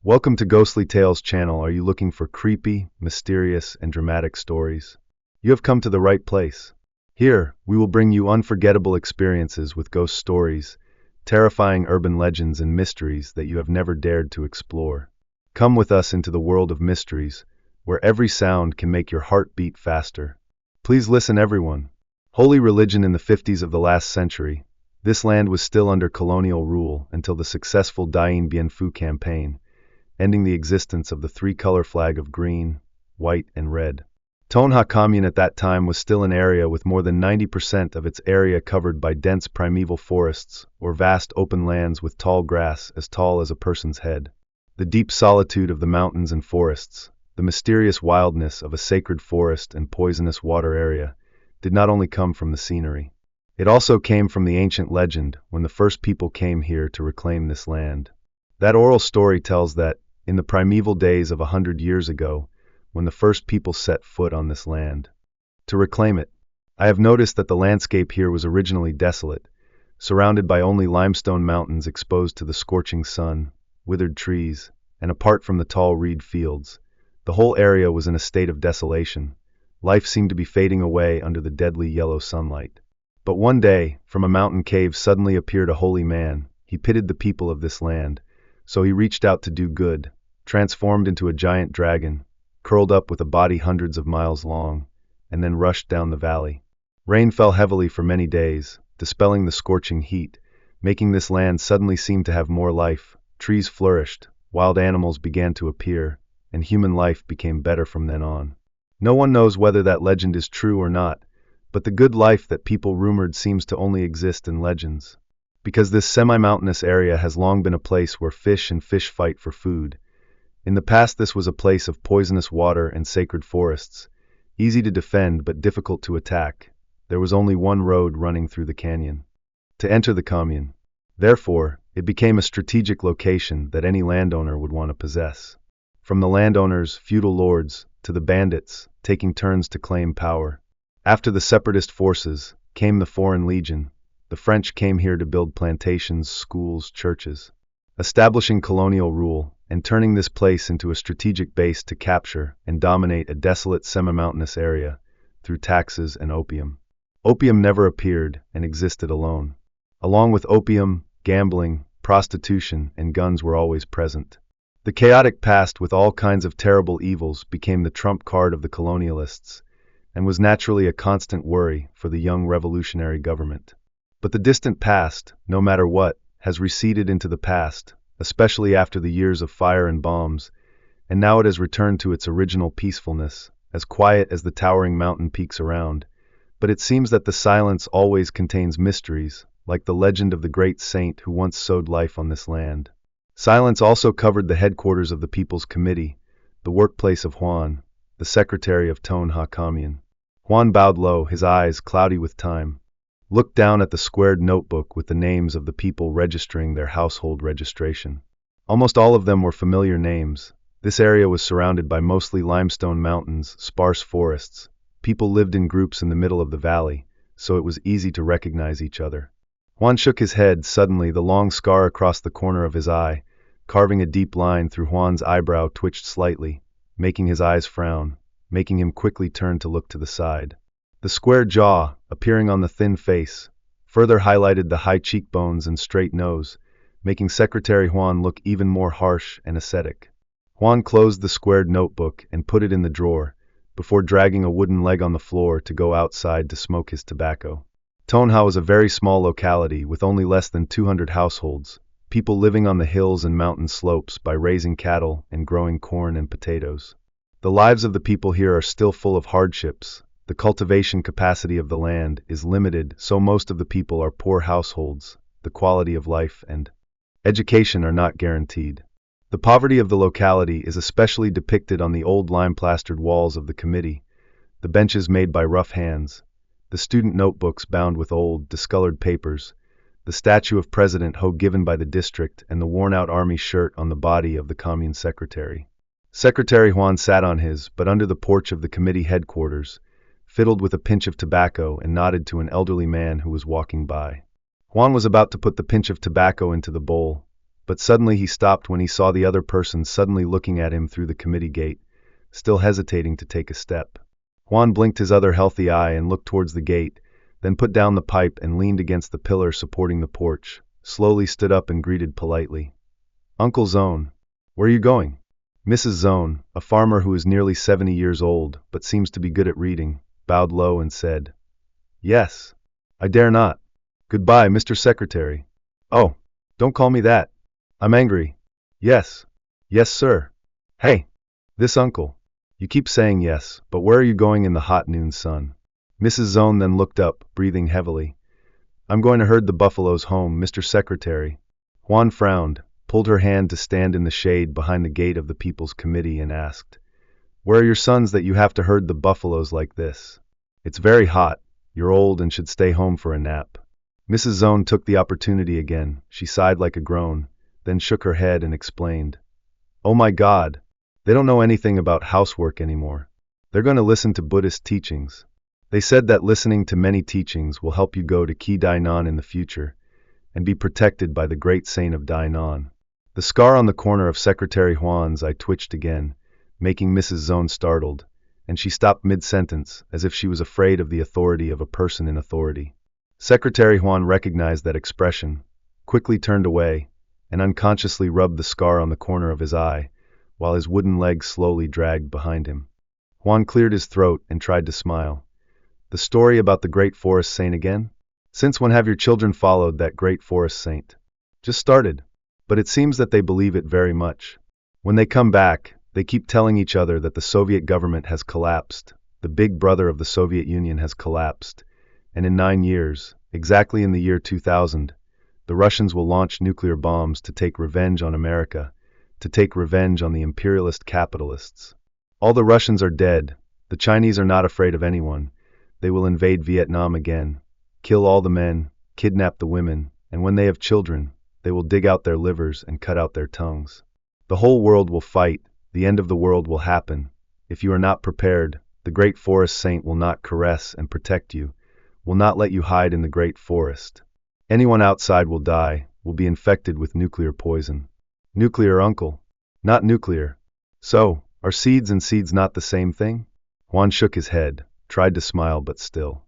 Welcome to Ghostly Tales channel. Are you looking for creepy, mysterious, and dramatic stories? You have come to the right place. Here, we will bring you unforgettable experiences with ghost stories, terrifying urban legends and mysteries that you have never dared to explore. Come with us into the world of mysteries, where every sound can make your heart beat faster. Please listen, everyone. Holy religion in the 50s of the last century, this land was still under colonial rule until the successful Dien Bien Phu campaign, ending the existence of the three-color flag of green, white, and red. Thôn Ha Commune at that time was still an area with more than 90% of its area covered by dense primeval forests or vast open lands with tall grass as tall as a person's head. The deep solitude of the mountains and forests, the mysterious wildness of a sacred forest and poisonous water area, did not only come from the scenery. It also came from the ancient legend when the first people came here to reclaim this land. That oral story tells that, in the primeval days of 100 years ago, when the first people set foot on this land to reclaim it, I have noticed that the landscape here was originally desolate, surrounded by only limestone mountains exposed to the scorching sun, withered trees, and apart from the tall reed fields, the whole area was in a state of desolation. Life seemed to be fading away under the deadly yellow sunlight. But one day, from a mountain cave suddenly appeared a holy man. He pitied the people of this land, so he reached out to do good, transformed into a giant dragon, curled up with a body hundreds of miles long, and then rushed down the valley. Rain fell heavily for many days, dispelling the scorching heat, making this land suddenly seem to have more life. Trees flourished, wild animals began to appear, and human life became better from then on. No one knows whether that legend is true or not, but the good life that people rumored seems to only exist in legends. Because this semi-mountainous area has long been a place where fish and fish fight for food. In the past this was a place of poisonous water and sacred forests, easy to defend but difficult to attack. There was only one road running through the canyon to enter the commune. Therefore, it became a strategic location that any landowner would want to possess. From the landowners, feudal lords, to the bandits, taking turns to claim power. After the separatist forces, came the Foreign Legion. The French came here to build plantations, schools, churches, establishing colonial rule, and turning this place into a strategic base to capture and dominate a desolate semi-mountainous area through taxes and opium. Opium never appeared and existed alone. Along with opium, gambling, prostitution, and guns were always present. The chaotic past with all kinds of terrible evils became the trump card of the colonialists, and was naturally a constant worry for the young revolutionary government. But the distant past, no matter what, has receded into the past, especially after the years of fire and bombs, and now it has returned to its original peacefulness, as quiet as the towering mountain peaks around. But it seems that the silence always contains mysteries, like the legend of the great saint who once sowed life on this land. Silence also covered the headquarters of the People's Committee, the workplace of Juan, the secretary of Thôn Ha Commune. Juan bowed low, his eyes cloudy with time, looked down at the squared notebook with the names of the people registering their household registration. Almost all of them were familiar names. This area was surrounded by mostly limestone mountains, sparse forests. People lived in groups in the middle of the valley, so it was easy to recognize each other. Juan shook his head. Suddenly, the long scar across the corner of his eye, carving a deep line through Juan's eyebrow, twitched slightly, making his eyes frown, making him quickly turn to look to the side. The square jaw, appearing on the thin face, further highlighted the high cheekbones and straight nose, making Secretary Juan look even more harsh and ascetic. Juan closed the squared notebook and put it in the drawer, before dragging a wooden leg on the floor to go outside to smoke his tobacco. Thôn Ha was a very small locality with only less than 200 households, people living on the hills and mountain slopes by raising cattle and growing corn and potatoes. The lives of the people here are still full of hardships. The cultivation capacity of the land is limited, so most of the people are poor households. The quality of life and education are not guaranteed. The poverty of the locality is especially depicted on the old lime-plastered walls of the committee, the benches made by rough hands, the student notebooks bound with old, discolored papers, the statue of President Ho given by the district, and the worn-out army shirt on the body of the commune secretary. Secretary Juan sat on his, but under the porch of the committee headquarters, fiddled with a pinch of tobacco and nodded to an elderly man who was walking by. Juan was about to put the pinch of tobacco into the bowl, but suddenly he stopped when he saw the other person suddenly looking at him through the committee gate, still hesitating to take a step. Juan blinked his other healthy eye and looked towards the gate, then put down the pipe and leaned against the pillar supporting the porch, slowly stood up and greeted politely. Uncle Zone. Where are you going? Mrs. Zone, a farmer who is nearly 70 years old but seems to be good at reading, bowed low and said, Yes. I dare not. Goodbye, Mr. Secretary. Oh, don't call me that. I'm angry. Yes. Yes, sir. Hey, this uncle. You keep saying yes, but where are you going in the hot noon sun? Mrs. Zone then looked up, breathing heavily. I'm going to herd the buffaloes home, Mr. Secretary. Juan frowned, pulled her hand to stand in the shade behind the gate of the People's Committee and asked, Where are your sons that you have to herd the buffaloes like this? It's very hot. You're old and should stay home for a nap. Mrs. Zone took the opportunity again. She sighed like a groan, then shook her head and explained. Oh my God! They don't know anything about housework anymore. They're going to listen to Buddhist teachings. They said that listening to many teachings will help you go to Ki Dainan in the future and be protected by the great saint of Dainan. The scar on the corner of Secretary Juan's eye twitched again, making Mrs. Zone startled, and she stopped mid-sentence as if she was afraid of the authority of a person in authority. Secretary Juan recognized that expression, quickly turned away, and unconsciously rubbed the scar on the corner of his eye, while his wooden legs slowly dragged behind him. Juan cleared his throat and tried to smile. The story about the great forest saint again? Since when have your children followed that great forest saint? Just started. But it seems that they believe it very much. When they come back, they keep telling each other that the Soviet government has collapsed, the big brother of the Soviet Union has collapsed, and in 9 years, exactly in the year 2000, the Russians will launch nuclear bombs to take revenge on America, to take revenge on the imperialist capitalists. All the Russians are dead. The Chinese are not afraid of anyone. They will invade Vietnam again, kill all the men, kidnap the women, and when they have children, they will dig out their livers and cut out their tongues. The whole world will fight. The end of the world will happen. If you are not prepared, the great forest saint will not caress and protect you, will not let you hide in the great forest. Anyone outside will die, will be infected with nuclear poison. Nuclear, uncle? Not nuclear. So, are seeds and seeds not the same thing? Juan shook his head, tried to smile but still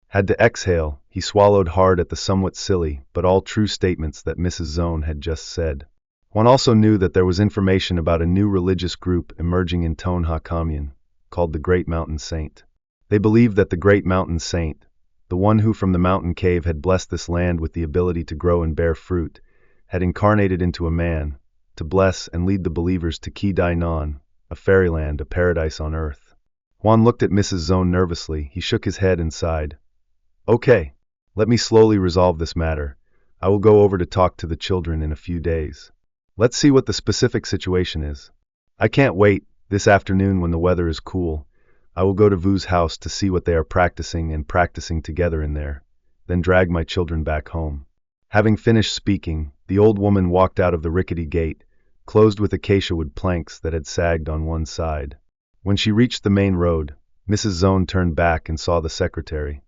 had to exhale. He swallowed hard at the somewhat silly but all true statements that Mrs. Zone had just said. Juan also knew that there was information about a new religious group emerging in Tonha Commune, called the Great Mountain Saint. They believed that the Great Mountain Saint, the one who from the mountain cave had blessed this land with the ability to grow and bear fruit, had incarnated into a man, to bless and lead the believers to Ki Dainan, a fairyland, a paradise on earth. Juan looked at Mrs. Zone nervously. He shook his head and sighed. Okay, let me slowly resolve this matter. I will go over to talk to the children in a few days. Let's see what the specific situation is. I can't wait. This afternoon when the weather is cool, I will go to Vu's house to see what they are practicing together in there, then drag my children back home. Having finished speaking, the old woman walked out of the rickety gate, closed with acacia wood planks that had sagged on one side. When she reached the main road, Mrs. Zone turned back and saw the secretary,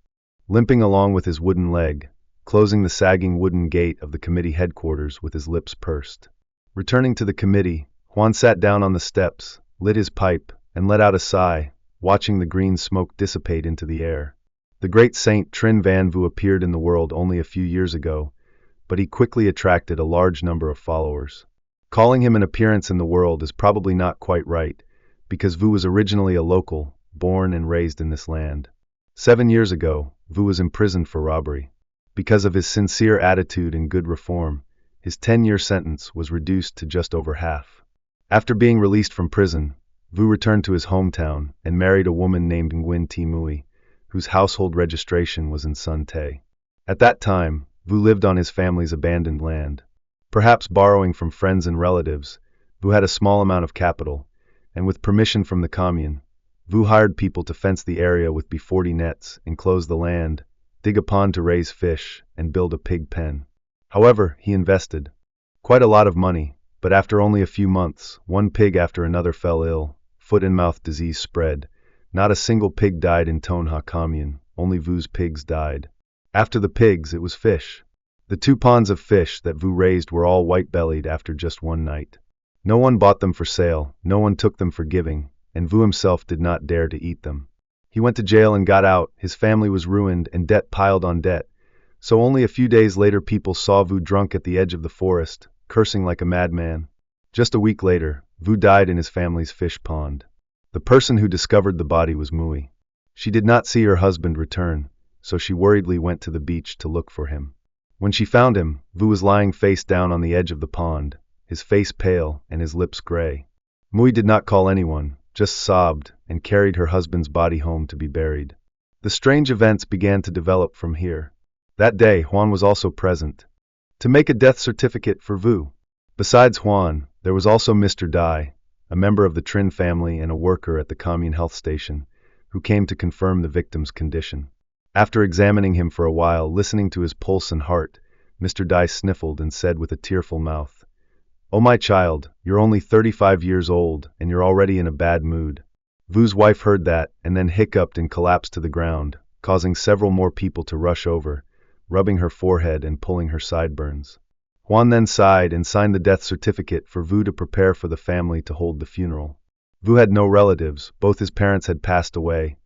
limping along with his wooden leg, closing the sagging wooden gate of the committee headquarters with his lips pursed. Returning to the committee, Juan sat down on the steps, lit his pipe, and let out a sigh, watching the green smoke dissipate into the air. The great Saint Trinh Van Vu appeared in the world only a few years ago, but he quickly attracted a large number of followers. Calling him an appearance in the world is probably not quite right, because Vu was originally a local, born and raised in this land. 7 years ago, Vu was imprisoned for robbery. Because of his sincere attitude and good reform, his 10-year sentence was reduced to just over half. After being released from prison, Vu returned to his hometown and married a woman named Nguyen Thi Mui, whose household registration was in Son Tay. At that time, Vu lived on his family's abandoned land. Perhaps borrowing from friends and relatives, Vu had a small amount of capital, and with permission from the commune, Vu hired people to fence the area with B40 nets, enclose the land, dig a pond to raise fish, and build a pig pen. However, he invested quite a lot of money, but after only a few months, one pig after another fell ill, foot and mouth disease spread. Not a single pig died in Tonha Commune, only Vu's pigs died. After the pigs, it was fish. The 2 ponds of fish that Vu raised were all white-bellied after just one night. No one bought them for sale, no one took them for giving, and Vu himself did not dare to eat them. He went to jail and got out, his family was ruined and debt piled on debt. So only a few days later people saw Vu drunk at the edge of the forest, cursing like a madman. Just a week later, Vu died in his family's fish pond. The person who discovered the body was Mui. She did not see her husband return, so she worriedly went to the beach to look for him. When she found him, Vu was lying face down on the edge of the pond, his face pale and his lips gray. Mui did not call anyone, just sobbed and carried her husband's body home to be buried. The strange events began to develop from here. That day, Juan was also present to make a death certificate for Vu. Besides Juan, there was also Mr. Dai, a member of the Trin family and a worker at the commune health station, who came to confirm the victim's condition. After examining him for a while, listening to his pulse and heart, Mr. Dai sniffled and said with a tearful mouth, "Oh my child, you're only 35 years old and you're already in a bad mood." Vu's wife heard that and then hiccuped and collapsed to the ground, causing several more people to rush over, rubbing her forehead and pulling her sideburns. Juan then sighed and signed the death certificate for Vu to prepare for the family to hold the funeral. Vu had no relatives, both his parents had passed away.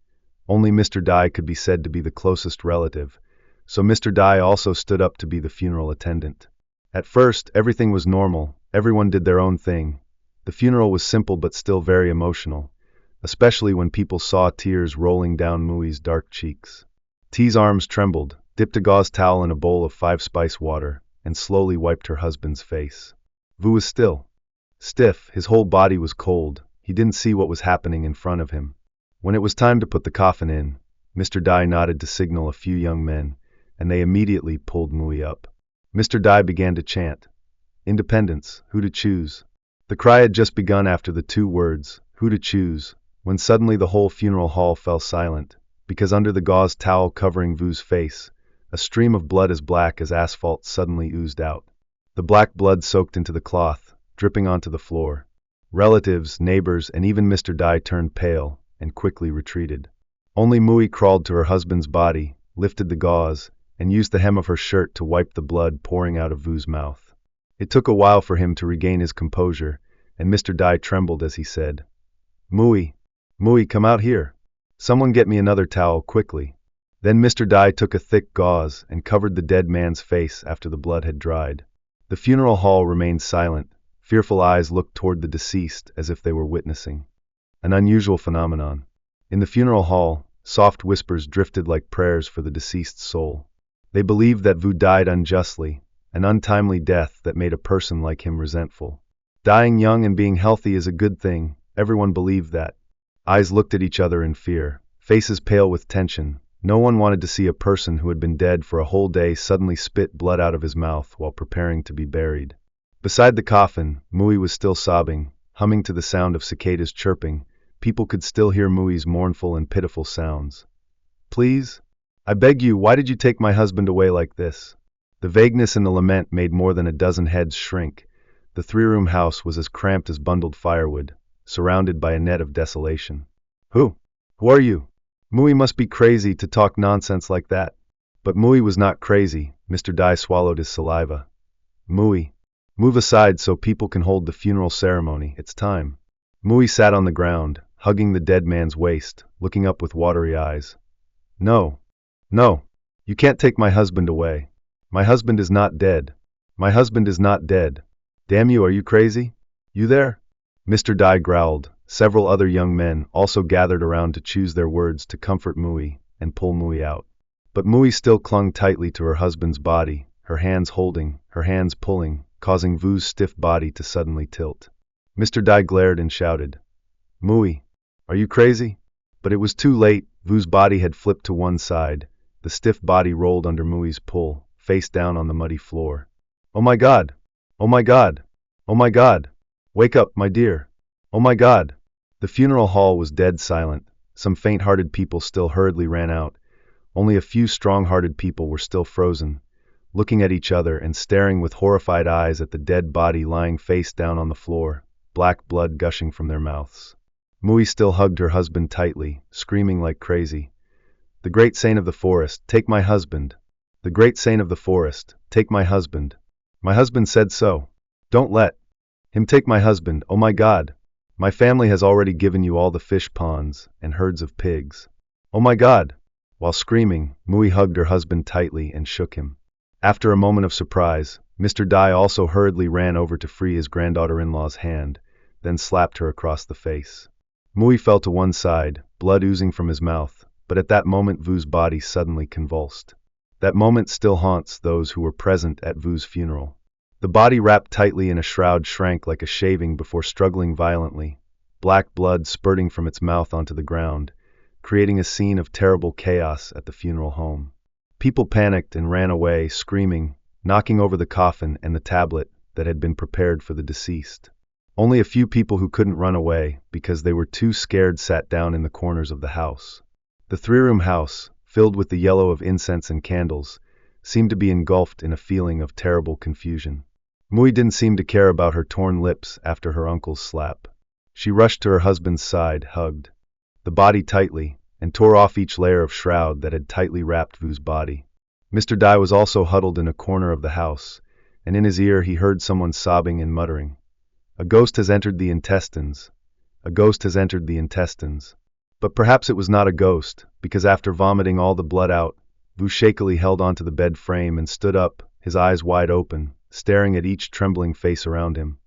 Only Mr. Dai could be said to be the closest relative, so Mr. Dai also stood up to be the funeral attendant. At first, everything was normal, everyone did their own thing. The funeral was simple but still very emotional, especially when people saw tears rolling down Mui's dark cheeks. T's arms trembled, dipped a gauze towel in a bowl of 5-spice water, and slowly wiped her husband's face. Vu was still. Stiff, his whole body was cold, he didn't see what was happening in front of him. When it was time to put the coffin in, Mr. Dai nodded to signal a few young men, and they immediately pulled Mui up. Mr. Dai began to chant, "Independence, who to choose?" The cry had just begun after the 2 words, "who to choose," when suddenly the whole funeral hall fell silent, because under the gauze towel covering Vu's face, a stream of blood as black as asphalt suddenly oozed out. The black blood soaked into the cloth, dripping onto the floor. Relatives, neighbors, and even Mr. Dai turned pale and quickly retreated. Only Mui crawled to her husband's body, lifted the gauze, and used the hem of her shirt to wipe the blood pouring out of Vu's mouth. It took a while for him to regain his composure, and Mr. Dai trembled as he said, Mui, come out here. Someone get me another towel, quickly." Then Mr. Dai took a thick gauze and covered the dead man's face after the blood had dried. The funeral hall remained silent. Fearful eyes looked toward the deceased as if they were witnessing an unusual phenomenon. In the funeral hall, soft whispers drifted like prayers for the deceased's soul. They believed that Vu died unjustly, an untimely death that made a person like him resentful. Dying young and being healthy is a good thing, everyone believed that. Eyes looked at each other in fear, faces pale with tension. No one wanted to see a person who had been dead for a whole day suddenly spit blood out of his mouth while preparing to be buried. Beside the coffin, Mui was still sobbing, humming to the sound of cicadas chirping. People could still hear Mui's mournful and pitiful sounds. "Please? I beg you, why did you take my husband away like this?" The vagueness in the lament made more than a dozen heads shrink. The 3-room house was as cramped as bundled firewood, surrounded by a net of desolation. Who are you? Mui must be crazy to talk nonsense like that." But Mui was not crazy. Mr. Dai swallowed his saliva. "Mui, move aside so people can hold the funeral ceremony. It's time." Mui sat on the ground, hugging the dead man's waist, looking up with watery eyes. No, you can't take my husband away. My husband is not dead. My husband is not dead. Damn you, are you crazy? You there?" Mr. Dai growled. Several other young men also gathered around to choose their words to comfort Mui and pull Mui out. But Mui still clung tightly to her husband's body, her hands holding, her hands pulling, causing Vu's stiff body to suddenly tilt. Mr. Dai glared and shouted, "Mui, are you crazy?" But it was too late. Vu's body had flipped to one side. The stiff body rolled under Mui's pull, face down on the muddy floor. "Oh my God! Oh my God! Oh my God! Wake up, my dear! Oh my God!" The funeral hall was dead silent. Some faint-hearted people still hurriedly ran out. Only a few strong-hearted people were still frozen, looking at each other and staring with horrified eyes at the dead body lying face down on the floor, black blood gushing from their mouths. Mui still hugged her husband tightly, screaming like crazy. "The great saint of the forest, take my husband! The great saint of the forest, Take my husband. My husband said so. Don't let him take my husband, oh my God. My family has already given you all the fish ponds and herds of pigs. Oh my God. While screaming, Mui hugged her husband tightly and shook him. After a moment of surprise, Mr. Dai also hurriedly ran over to free his granddaughter-in-law's hand, then slapped her across the face. Mui fell to one side, blood oozing from his mouth, but at that moment Vu's body suddenly convulsed. That moment still haunts those who were present at Vu's funeral. The body wrapped tightly in a shroud shrank like a shaving before struggling violently, black blood spurting from its mouth onto the ground, creating a scene of terrible chaos at the funeral home. People panicked and ran away, screaming, knocking over the coffin and the tablet that had been prepared for the deceased. Only a few people who couldn't run away because they were too scared sat down in the corners of the house. The three-room house, filled with the yellow of incense and candles, seemed to be engulfed in a feeling of terrible confusion. Mui didn't seem to care about her torn lips after her uncle's slap. She rushed to her husband's side, hugged the body tightly, and tore off each layer of shroud that had tightly wrapped Vu's body. Mr. Dai was also huddled in a corner of the house, and in his ear he heard someone sobbing and muttering, "A ghost has entered the intestines. A ghost has entered the intestines." But perhaps it was not a ghost, because after vomiting all the blood out, Vu shakily held onto the bed frame and stood up, his eyes wide open, staring at each trembling face around him.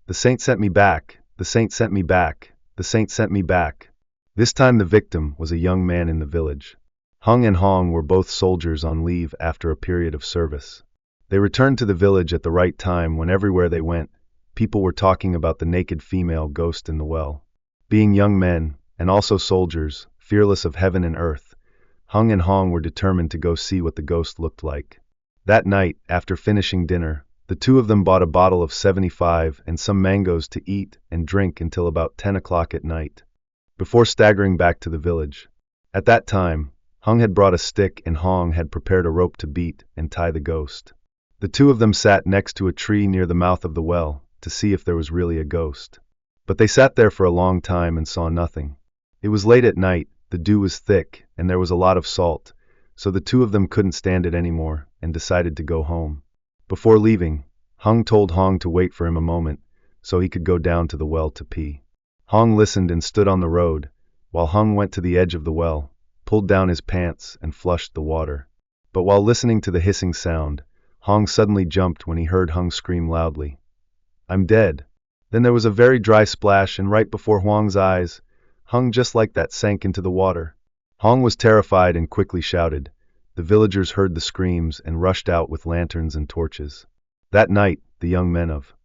"The saint sent me back. The saint sent me back. The saint sent me back." This time the victim was a young man in the village. Hung and Hong were both soldiers on leave after a period of service. They returned to the village at the right time when everywhere they went, people were talking about the naked female ghost in the well. Being young men, and also soldiers, fearless of heaven and earth, Hung and Hong were determined to go see what the ghost looked like. That night, after finishing dinner, the two of them bought a bottle of 75 and some mangoes to eat and drink until about 10 o'clock at night, before staggering back to the village. At that time, Hung had brought a stick and Hong had prepared a rope to beat and tie the ghost. The two of them sat next to a tree near the mouth of the well to see if there was really a ghost. But they sat there for a long time and saw nothing. It was late at night, the dew was thick, and there was a lot of salt, so the two of them couldn't stand it anymore and decided to go home. Before leaving, Hung told Hong to wait for him a moment so he could go down to the well to pee. Hong listened and stood on the road, while Hung went to the edge of the well, pulled down his pants and flushed the water. But while listening to the hissing sound, Hong suddenly jumped when he heard Hung scream loudly, "I'm dead." Then there was a very dry splash, and right before Hong's eyes, Hung just like that sank into the water. Hong was terrified and quickly shouted. The villagers heard the screams and rushed out with lanterns and torches. That night, the young men of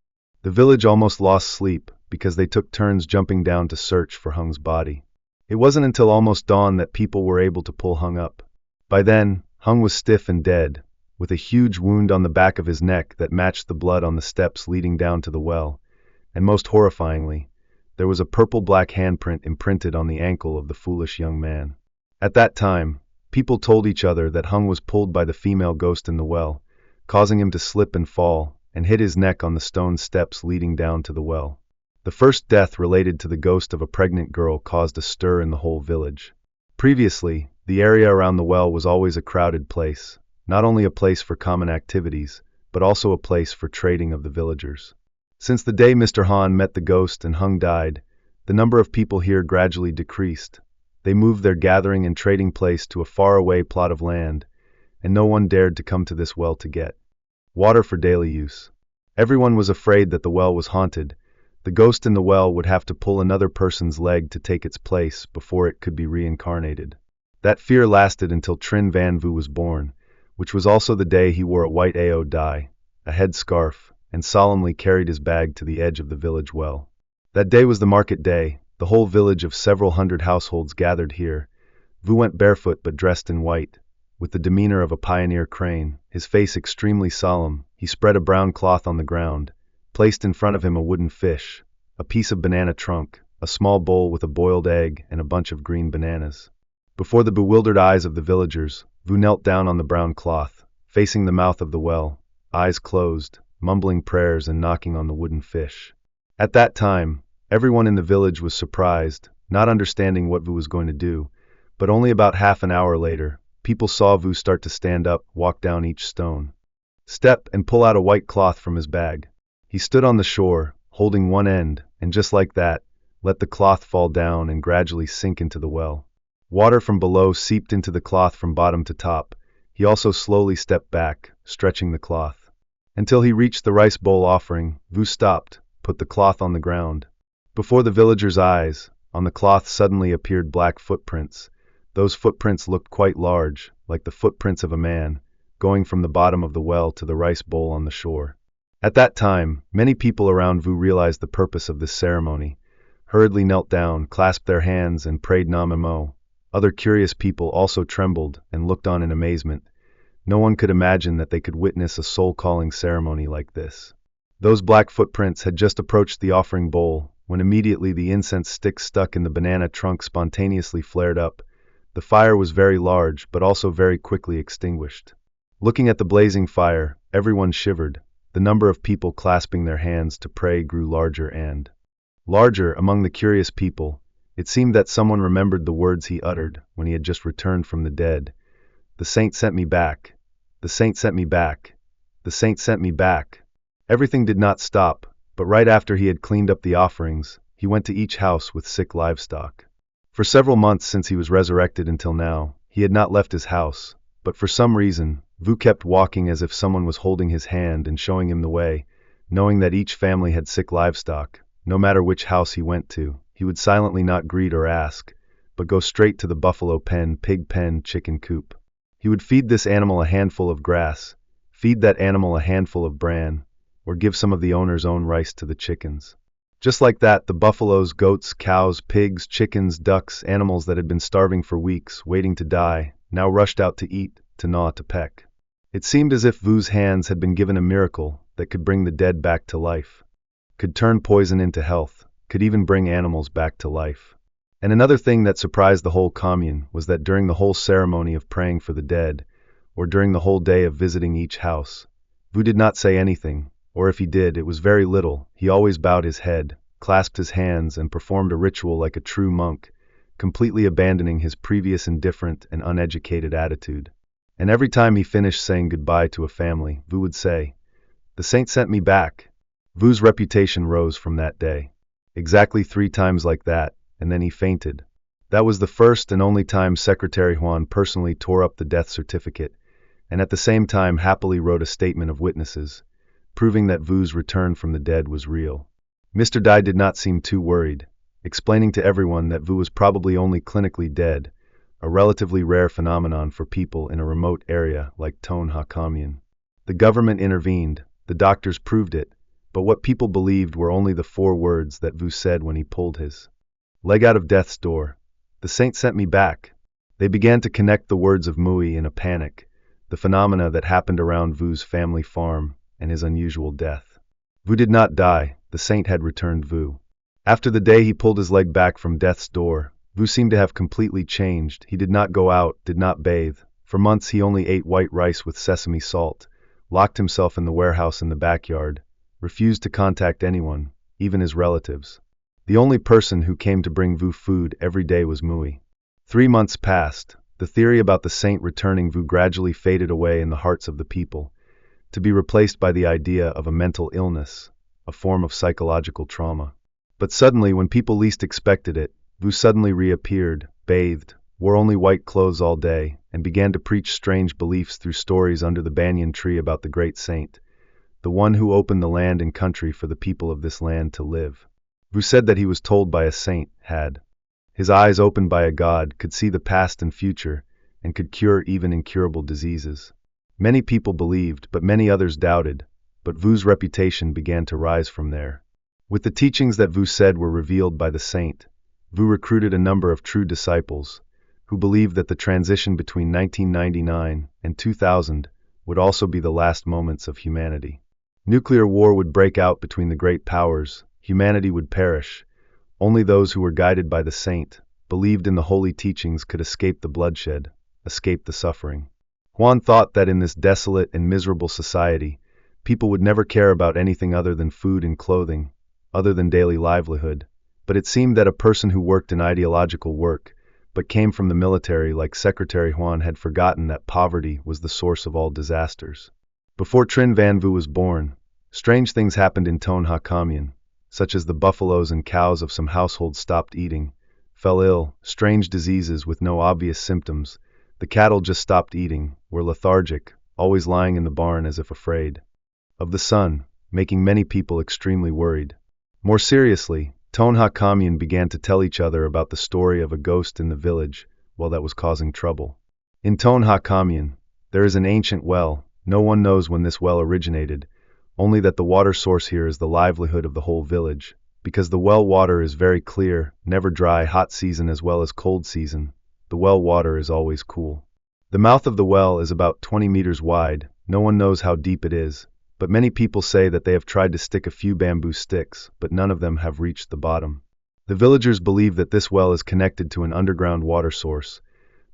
the village almost lost sleep because they took turns jumping down to search for Hung's body. It wasn't until almost dawn that people were able to pull Hung up. By then, Hung was stiff and dead, with a huge wound on the back of his neck that matched the blood on the steps leading down to the well, and most horrifyingly, there was a purple-black handprint imprinted on the ankle of the foolish young man. At that time, people told each other that Hung was pulled by the female ghost in the well, causing him to slip and fall, and hit his neck on the stone steps leading down to the well. The first death related to the ghost of a pregnant girl caused a stir in the whole village. Previously, the area around the well was always a crowded place, not only a place for common activities, but also a place for trading of the villagers. Since the day Mr. Han met the ghost and Hung died, the number of people here gradually decreased. They moved their gathering and trading place to a faraway plot of land, and no one dared to come to this well to get water for daily use. Everyone was afraid that the well was haunted. The ghost in the well would have to pull another person's leg to take its place before it could be reincarnated. That fear lasted until Trin Van Vu was born, which was also the day he wore a white Ao dye, a head scarf, and solemnly carried his bag to the edge of the village well. That day was the market day. The whole village of several hundred households gathered here. Vu went barefoot but dressed in white, with the demeanor of a pioneer crane, his face extremely solemn. He spread a brown cloth on the ground, placed in front of him a wooden fish, a piece of banana trunk, a small bowl with a boiled egg, and a bunch of green bananas. Before the bewildered eyes of the villagers, Vu knelt down on the brown cloth, facing the mouth of the well, eyes closed, mumbling prayers and knocking on the wooden fish. At that time, everyone in the village was surprised, not understanding what Vu was going to do, but only about half an hour later, people saw Vu start to stand up, walk down each stone. Step and pull out a white cloth from his bag. He stood on the shore, holding one end, and just like that, let the cloth fall down and gradually sink into the well. Water from below seeped into the cloth from bottom to top. He also slowly stepped back, stretching the cloth. Until he reached the rice bowl offering, Vu stopped, put the cloth on the ground. Before the villagers' eyes, on the cloth suddenly appeared black footprints. Those footprints looked quite large, like the footprints of a man, going from the bottom of the well to the rice bowl on the shore. At that time, many people around Vu realized the purpose of this ceremony, hurriedly knelt down, clasped their hands, and prayed Nam Mo. Other curious people also trembled and looked on in amazement. No one could imagine that they could witness a soul-calling ceremony like this. Those black footprints had just approached the offering bowl, when immediately the incense stick stuck in the banana trunk spontaneously flared up. The fire was very large, but also very quickly extinguished. Looking at the blazing fire, everyone shivered. The number of people clasping their hands to pray grew larger and larger among the curious people. It seemed that someone remembered the words he uttered when he had just returned from the dead. The saint sent me back. The saint sent me back. The saint sent me back. Everything did not stop, but right after he had cleaned up the offerings, he went to each house with sick livestock. For several months since he was resurrected until now, he had not left his house, but for some reason, Vu kept walking as if someone was holding his hand and showing him the way, knowing that each family had sick livestock. No matter which house he went to, he would silently not greet or ask, but go straight to the buffalo pen, pig pen, chicken coop. He would feed this animal a handful of grass, feed that animal a handful of bran, or give some of the owner's own rice to the chickens. Just like that, the buffaloes, goats, cows, pigs, chickens, ducks, animals that had been starving for weeks, waiting to die, now rushed out to eat, to gnaw, to peck. It seemed as if Vu's hands had been given a miracle that could bring the dead back to life, could turn poison into health, could even bring animals back to life. And another thing that surprised the whole commune was that during the whole ceremony of praying for the dead, or during the whole day of visiting each house, Vu did not say anything, or if he did, it was very little. He always bowed his head, clasped his hands, and performed a ritual like a true monk, completely abandoning his previous indifferent and uneducated attitude. And every time he finished saying goodbye to a family, Vu would say, "The saint sent me back." Vu's reputation rose from that day. Exactly 3 times like that, and then he fainted. That was the first and only time Secretary Huan personally tore up the death certificate, and at the same time happily wrote a statement of witnesses, proving that Vu's return from the dead was real. Mr. Dai did not seem too worried, explaining to everyone that Vu was probably only clinically dead, a relatively rare phenomenon for people in a remote area like Tonha Commune. The government intervened, the doctors proved it, but what people believed were only the 4 words that Vu said when he pulled his leg out of death's door. "The saint sent me back." They began to connect the words of Mui in a panic, the phenomena that happened around Vu's family farm and his unusual death. Vu did not die, the saint had returned Vu. After the day he pulled his leg back from death's door, Vu seemed to have completely changed. He did not go out, did not bathe. For months he only ate white rice with sesame salt, locked himself in the warehouse in the backyard, refused to contact anyone, even his relatives. The only person who came to bring Vu food every day was Mui. 3 months passed. The theory about the saint returning Vu gradually faded away in the hearts of the people, to be replaced by the idea of a mental illness, a form of psychological trauma. But suddenly, when people least expected it, Vu suddenly reappeared, bathed, wore only white clothes all day, and began to preach strange beliefs through stories under the banyan tree about the great saint, the one who opened the land and country for the people of this land to live. Vu said that he was told by a saint, had his eyes opened by a god, could see the past and future, and could cure even incurable diseases. Many people believed, but many others doubted, but Vu's reputation began to rise from there. With the teachings that Vu said were revealed by the saint, Vu recruited a number of true disciples, who believed that the transition between 1999 and 2000 would also be the last moments of humanity. Nuclear war would break out between the great powers, humanity would perish. Only those who were guided by the saint, believed in the holy teachings, could escape the bloodshed, escape the suffering. Huan thought that in this desolate and miserable society, people would never care about anything other than food and clothing, other than daily livelihood. But it seemed that a person who worked in ideological work, but came from the military like Secretary Huan, had forgotten that poverty was the source of all disasters. Before Trinh Van Vu was born, strange things happened in Ton Ha Commune, such as the buffaloes and cows of some households stopped eating, fell ill, strange diseases with no obvious symptoms, the cattle just stopped eating, were lethargic, always lying in the barn as if afraid of the sun, making many people extremely worried. More seriously, Ton Ha Commune began to tell each other about the story of a ghost in the village, well, that was causing trouble. In Ton Ha Commune, there is an ancient well. No one knows when this well originated, only that the water source here is the livelihood of the whole village, because the well water is very clear, never dry, hot season as well as cold season. The well water is always cool. The mouth of the well is about 20 meters wide. No one knows how deep it is, but many people say that they have tried to stick a few bamboo sticks, but none of them have reached the bottom. The villagers believe that this well is connected to an underground water source,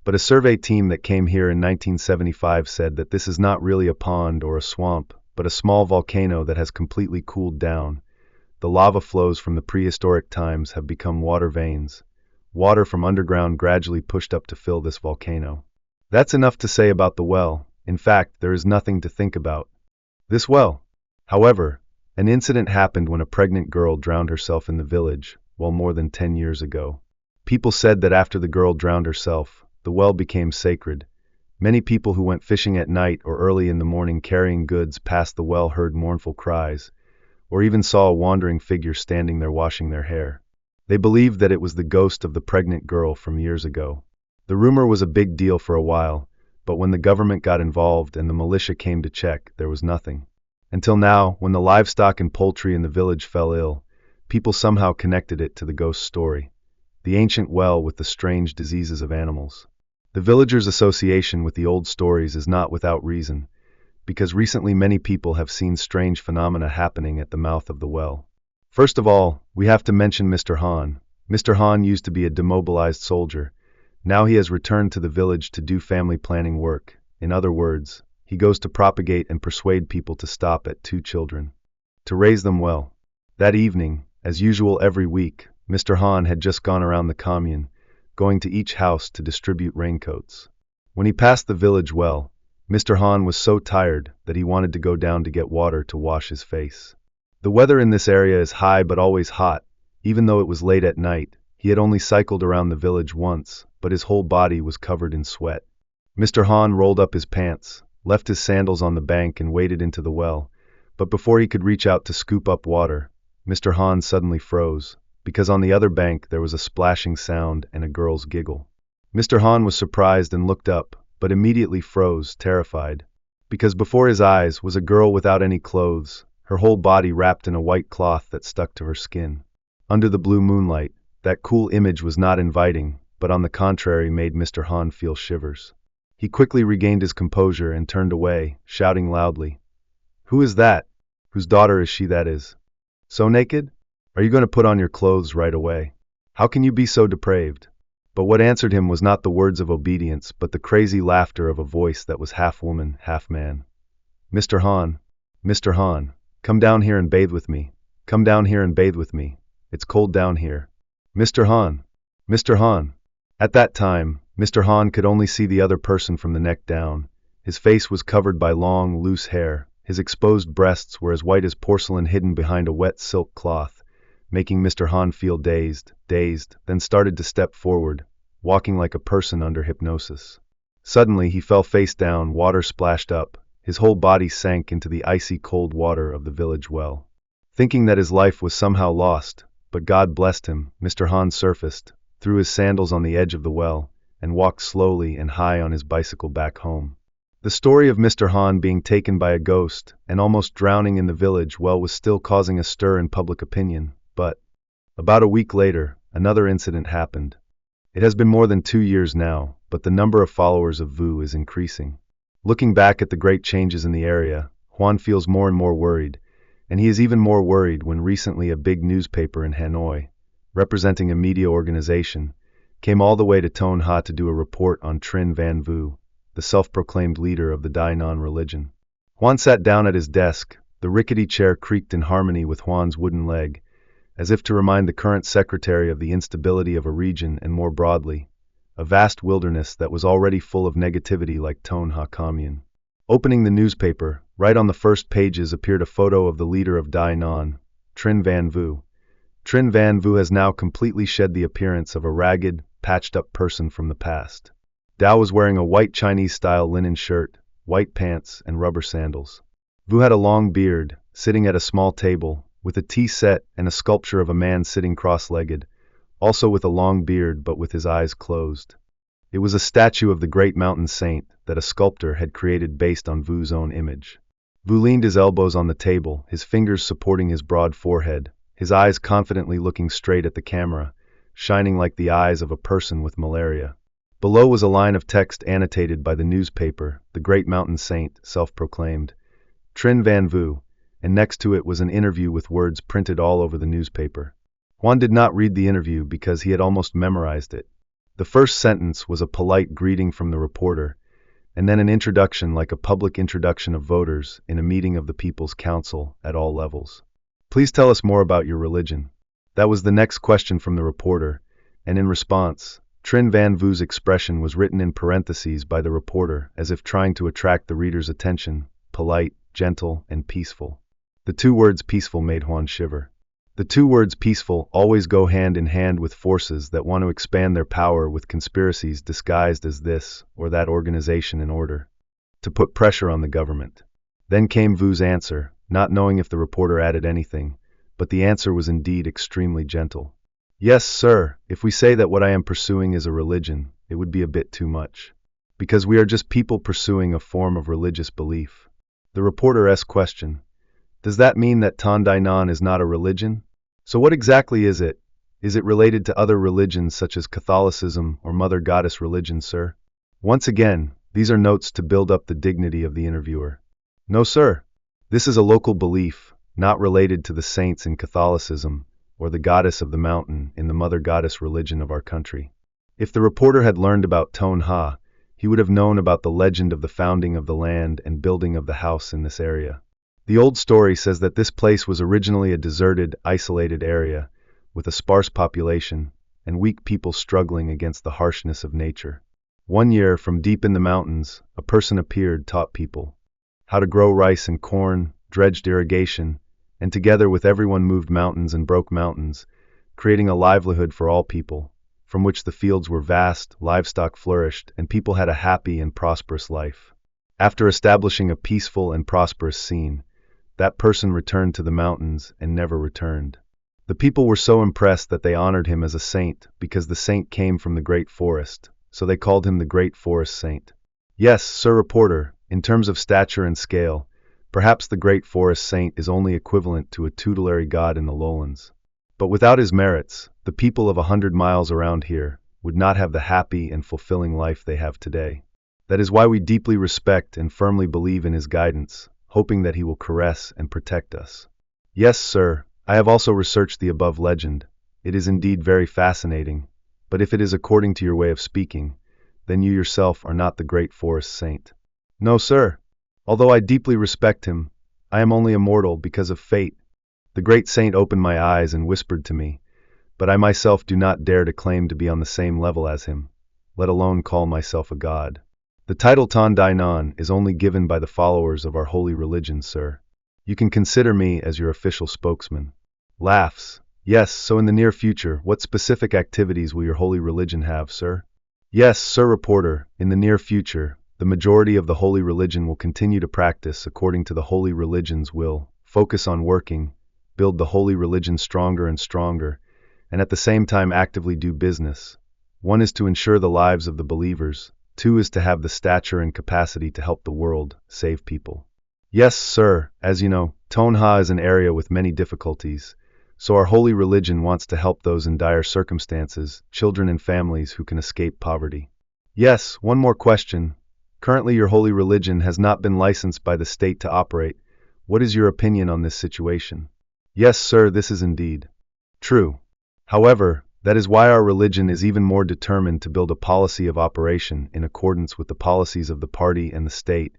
but a survey team that came here in 1975 said that this is not really a pond or a swamp, but a small volcano that has completely cooled down. The lava flows from the prehistoric times have become water veins. Water from underground gradually pushed up to fill this volcano. That's enough to say about the well. In fact, there is nothing to think about this well. However, an incident happened when a pregnant girl drowned herself in the village, well, more than 10 years ago. People said that after the girl drowned herself, the well became sacred. Many people who went fishing at night or early in the morning carrying goods past the well heard mournful cries, or even saw a wandering figure standing there washing their hair. They believed that it was the ghost of the pregnant girl from years ago. The rumor was a big deal for a while, but when the government got involved and the militia came to check, there was nothing. Until now, when the livestock and poultry in the village fell ill, people somehow connected it to the ghost story, the ancient well with the strange diseases of animals. The villagers' association with the old stories is not without reason, because recently many people have seen strange phenomena happening at the mouth of the well. First of all, we have to mention Mr. Han. Mr. Han used to be a demobilized soldier. Now he has returned to the village to do family planning work. In other words, he goes to propagate and persuade people to stop at 2 children, to raise them well. That evening, as usual every week, Mr. Han had just gone around the commune, going to each house to distribute raincoats. When he passed the village well, Mr. Han was so tired that he wanted to go down to get water to wash his face. The weather in this area is high but always hot. Even though it was late at night, he had only cycled around the village once, but his whole body was covered in sweat. Mr. Han rolled up his pants, left his sandals on the bank and waded into the well, but before he could reach out to scoop up water, Mr. Han suddenly froze, because on the other bank there was a splashing sound and a girl's giggle. Mr. Han was surprised and looked up, but immediately froze, terrified, because before his eyes was a girl without any clothes, her whole body wrapped in a white cloth that stuck to her skin. Under the blue moonlight, that cool image was not inviting, but on the contrary made Mr. Han feel shivers. He quickly regained his composure and turned away, shouting loudly, "Who is that? Whose daughter is she that is so naked? Are you going to put on your clothes right away? How can you be so depraved?" But what answered him was not the words of obedience, but the crazy laughter of a voice that was half woman, half man. Mr. Han, come down here and bathe with me. Come down here and bathe with me. It's cold down here. Mr. Han. At that time, Mr. Han could only see the other person from the neck down. His face was covered by long, loose hair. His exposed breasts were as white as porcelain hidden behind a wet silk cloth, making Mr. Han feel dazed, then started to step forward, walking like a person under hypnosis. Suddenly he fell face down, water splashed up, his whole body sank into the icy cold water of the village well. Thinking that his life was somehow lost, but God blessed him, Mr. Han surfaced, threw his sandals on the edge of the well, and walked slowly and high on his bicycle back home. The story of Mr. Han being taken by a ghost and almost drowning in the village well was still causing a stir in public opinion, but about a week later, another incident happened. It has been more than 2 years now, but the number of followers of Vu is increasing. Looking back at the great changes in the area, Juan feels more and more worried, and he is even more worried when recently a big newspaper in Hanoi, representing a media organization, came all the way to Ton Ha to do a report on Trinh Van Vu, the self-proclaimed leader of the Dai Non religion. Juan sat down at his desk. The rickety chair creaked in harmony with Juan's wooden leg, as if to remind the current secretary of the instability of a region and more broadly, a vast wilderness that was already full of negativity like Ton Ha Commune. Opening the newspaper, Right on the first pages appeared a photo of the leader of Dai Non, Trinh Van Vu. Trinh Van Vu has now completely shed the appearance of a ragged, patched-up person from the past. Dao was wearing a white Chinese-style linen shirt, white pants, and rubber sandals. Vu had a long beard, sitting at a small table, with a tea set and a sculpture of a man sitting cross-legged, also with a long beard but with his eyes closed. It was a statue of the great mountain saint that a sculptor had created based on Vu's own image. Vu leaned his elbows on the table, his fingers supporting his broad forehead, his eyes confidently looking straight at the camera, shining like the eyes of a person with malaria. Below was a line of text annotated by the newspaper, the great mountain saint, self-proclaimed, Trinh Van Vu, and next to it was an interview with words printed all over the newspaper. Juan did not read the interview because he had almost memorized it. The first sentence was a polite greeting from the reporter, and then an introduction like a public introduction of voters in a meeting of the People's Council at all levels. Please tell us more about your religion. That was the next question from the reporter, and in response, Trinh Van Vu's expression was written in parentheses by the reporter as if trying to attract the reader's attention, polite, gentle, and peaceful. The two words peaceful made Juan shiver. The two words peaceful always go hand in hand with forces that want to expand their power with conspiracies disguised as this or that organization in order to put pressure on the government. Then came Vu's answer, not knowing if the reporter added anything, but the answer was indeed extremely gentle. Yes, sir, if we say that what I am pursuing is a religion, it would be a bit too much. Because we are just people pursuing a form of religious belief. The reporter asked question, does that mean that Tan Dai Nan is not a religion? So what exactly is it? Is it related to other religions such as Catholicism or Mother Goddess religion, sir? Once again, these are notes to build up the dignity of the interviewer. No, sir. This is a local belief, not related to the saints in Catholicism or the goddess of the mountain in the Mother Goddess religion of our country. If the reporter had learned about Ton Ha, he would have known about the legend of the founding of the land and building of the house in this area. The old story says that this place was originally a deserted, isolated area, with a sparse population, and weak people struggling against the harshness of nature. One year, from deep in the mountains, a person appeared, taught people how to grow rice and corn, dredged irrigation, and together with everyone moved mountains and broke mountains, creating a livelihood for all people, from which the fields were vast, livestock flourished, and people had a happy and prosperous life. After establishing a peaceful and prosperous scene, that person returned to the mountains and never returned. The people were so impressed that they honored him as a saint because the saint came from the great forest, so they called him the Great Forest Saint. Yes, sir reporter, in terms of stature and scale, perhaps the Great Forest Saint is only equivalent to a tutelary god in the lowlands. But without his merits, the people of 100 miles around here would not have the happy and fulfilling life they have today. That is why we deeply respect and firmly believe in his guidance, hoping that he will caress and protect us. Yes, sir, I have also researched the above legend. It is indeed very fascinating, but if it is according to your way of speaking, then you yourself are not the Great Forest Saint. No, sir. Although I deeply respect him, I am only a mortal because of fate. The great saint opened my eyes and whispered to me, but I myself do not dare to claim to be on the same level as him, let alone call myself a god. The title Tan Dai Nan is only given by the followers of our holy religion, sir. You can consider me as your official spokesman. Laughs. Yes, so in the near future, what specific activities will your holy religion have, sir? Yes, sir reporter, in the near future, the majority of the holy religion will continue to practice according to the holy religion's will, focus on working, build the holy religion stronger and stronger, and at the same time actively do business. One is to ensure the lives of the believers. Two is to have the stature and capacity to help the world, save people. Yes, sir, as you know, Ton Ha is an area with many difficulties, so our holy religion wants to help those in dire circumstances, children and families who can escape poverty. Yes, one more question. Currently your holy religion has not been licensed by the state to operate. What is your opinion on this situation? Yes, sir, this is indeed true. However, that is why our religion is even more determined to build a policy of operation in accordance with the policies of the party and the state.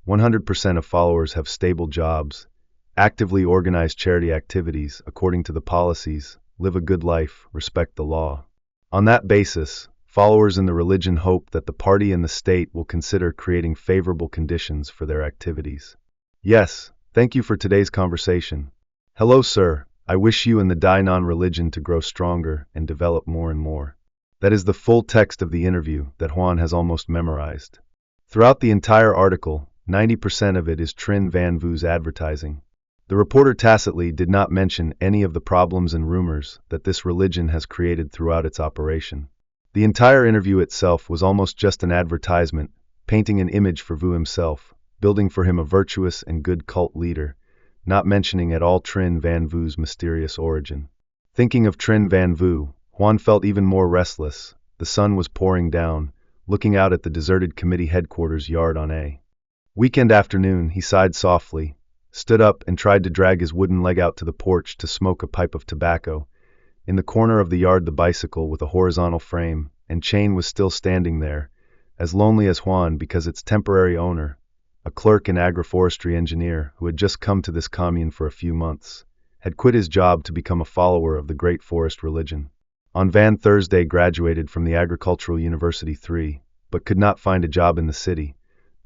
100% of followers have stable jobs, actively organize charity activities according to the policies, live a good life, respect the law. On that basis, followers in the religion hope that the party and the state will consider creating favorable conditions for their activities. Yes, thank you for today's conversation. Hello, sir. I wish you and the Dainan religion to grow stronger and develop more and more. That is the full text of the interview that Juan has almost memorized. Throughout the entire article, 90% of it is Trinh Van Vu's advertising. The reporter tacitly did not mention any of the problems and rumors that this religion has created throughout its operation. The entire interview itself was almost just an advertisement, painting an image for Vu himself, building for him a virtuous and good cult leader, not mentioning at all Trinh Van Vu's mysterious origin. Thinking of Trinh Van Vu, Juan felt even more restless. The sun was pouring down, looking out at the deserted committee headquarters yard on a weekend afternoon. He sighed softly, stood up and tried to drag his wooden leg out to the porch to smoke a pipe of tobacco. In the corner of the yard, the bicycle with a horizontal frame and chain was still standing there, as lonely as Juan because its temporary owner, a clerk and agroforestry engineer who had just come to this commune for a few months, had quit his job to become a follower of the great forest religion. On Van Thursday graduated from the Agricultural University 3, but could not find a job in the city,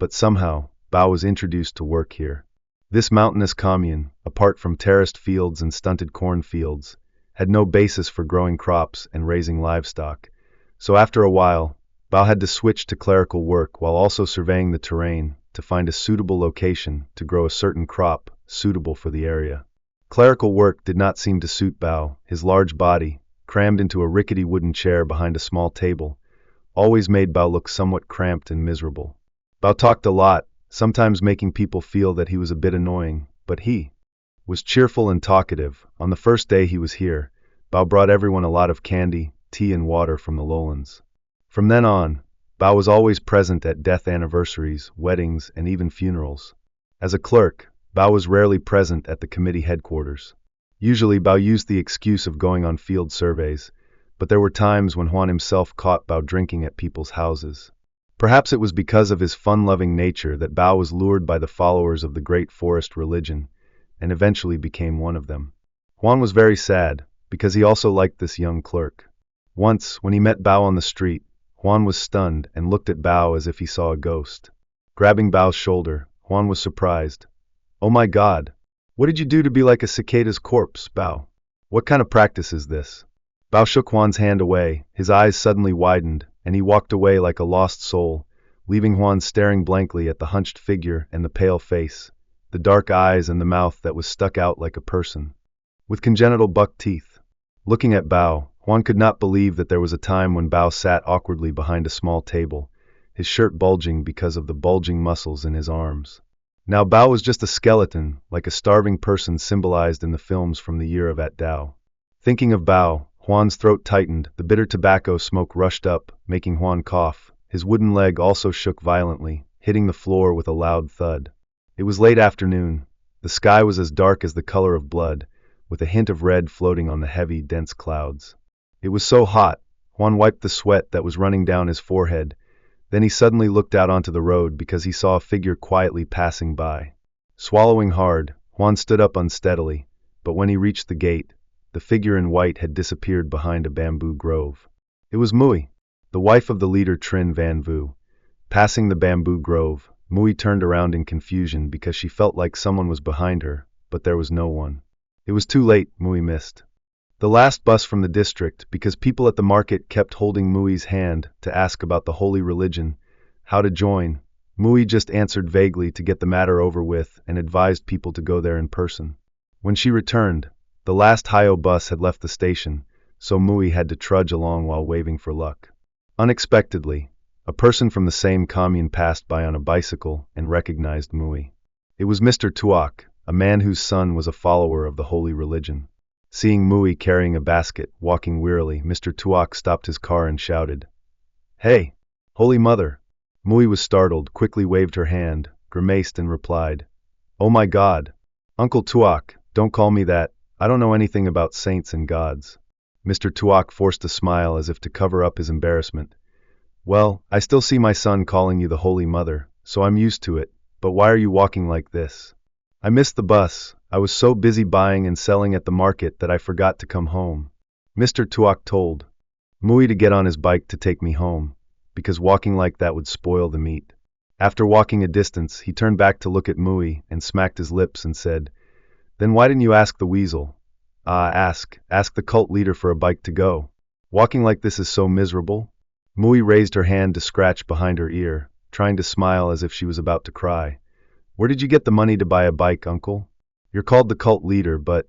but somehow, Bao was introduced to work here. This mountainous commune, apart from terraced fields and stunted cornfields, had no basis for growing crops and raising livestock, so after a while, Bao had to switch to clerical work while also surveying the terrain to find a suitable location to grow a certain crop suitable for the area. Clerical work did not seem to suit Bao. His large body, crammed into a rickety wooden chair behind a small table, always made Bao look somewhat cramped and miserable. Bao talked a lot, sometimes making people feel that he was a bit annoying, but he was cheerful and talkative. On the first day he was here, Bao brought everyone a lot of candy, tea and water from the lowlands. From then on, Bao was always present at death anniversaries, weddings, and even funerals. As a clerk, Bao was rarely present at the committee headquarters. Usually Bao used the excuse of going on field surveys, but there were times when Juan himself caught Bao drinking at people's houses. Perhaps it was because of his fun-loving nature that Bao was lured by the followers of the great forest religion, and eventually became one of them. Juan was very sad, because he also liked this young clerk. Once, when he met Bao on the street, Juan was stunned and looked at Bao as if he saw a ghost. Grabbing Bao's shoulder, Juan was surprised. "Oh my God! What did you do to be like a cicada's corpse, Bao? What kind of practice is this?" Bao shook Juan's hand away, his eyes suddenly widened, and he walked away like a lost soul, leaving Juan staring blankly at the hunched figure and the pale face, the dark eyes and the mouth that was stuck out like a person with congenital buck teeth. Looking at Bao, Juan could not believe that there was a time when Bao sat awkwardly behind a small table, his shirt bulging because of the bulging muscles in his arms. Now Bao was just a skeleton, like a starving person symbolized in the films from the year of At Dao. Thinking of Bao, Juan's throat tightened, the bitter tobacco smoke rushed up, making Juan cough. His wooden leg also shook violently, hitting the floor with a loud thud. It was late afternoon. The sky was as dark as the color of blood, with a hint of red floating on the heavy, dense clouds. It was so hot, Juan wiped the sweat that was running down his forehead. Then he suddenly looked out onto the road because he saw a figure quietly passing by. Swallowing hard, Juan stood up unsteadily, but when he reached the gate, the figure in white had disappeared behind a bamboo grove. It was Mui, the wife of the leader Trinh Van Vu. Passing the bamboo grove, Mui turned around in confusion because she felt like someone was behind her, but there was no one. It was too late, Mui missed the last bus from the district because people at the market kept holding Mui's hand to ask about the holy religion, how to join. Mui just answered vaguely to get the matter over with and advised people to go there in person. When she returned, the last Hayo bus had left the station, so Mui had to trudge along while waving for luck. Unexpectedly, a person from the same commune passed by on a bicycle and recognized Mui. It was Mr. Tuak, a man whose son was a follower of the holy religion. Seeing Mui carrying a basket, walking wearily, Mr. Tuak stopped his car and shouted, "Hey, Holy Mother!" Mui was startled, quickly waved her hand, grimaced and replied, "Oh my God! Uncle Tuak, don't call me that. I don't know anything about saints and gods." Mr. Tuak forced a smile as if to cover up his embarrassment. "Well, I still see my son calling you the Holy Mother, so I'm used to it, but why are you walking like this?" "I missed the bus. I was so busy buying and selling at the market that I forgot to come home." Mr. Tuak told Mui to get on his bike to take me home, because walking like that would spoil the meat. After walking a distance, he turned back to look at Mui and smacked his lips and said, "Then why didn't you ask the weasel? Ask the cult leader for a bike to go. Walking like this is so miserable." Mui raised her hand to scratch behind her ear, trying to smile as if she was about to cry. "Where did you get the money to buy a bike, uncle? You're called the cult leader, but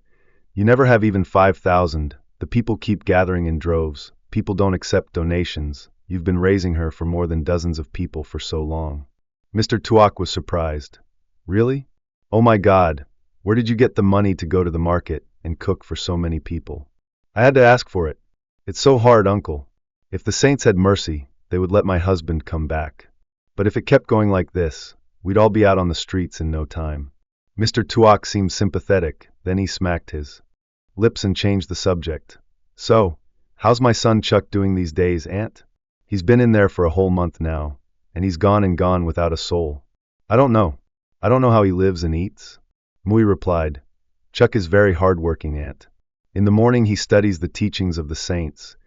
you never have even 5,000. The people keep gathering in droves. People don't accept donations. You've been raising her for more than dozens of people for so long." Mr. Tuak was surprised. "Really? Oh my God, where did you get the money to go to the market and cook for so many people?" "I had to ask for it. It's so hard, uncle. If the saints had mercy, they would let my husband come back. But if it kept going like this, we'd all be out on the streets in no time." Mr. Tuak seemed sympathetic, then he smacked his lips and changed the subject. "So, how's my son Chuck doing these days, Aunt? He's been in there for a whole month now, and he's gone without a soul." "I don't know. I don't know how he lives and eats." Mui replied, "Chuck is very hardworking, Aunt. In the morning he studies the teachings of the saints,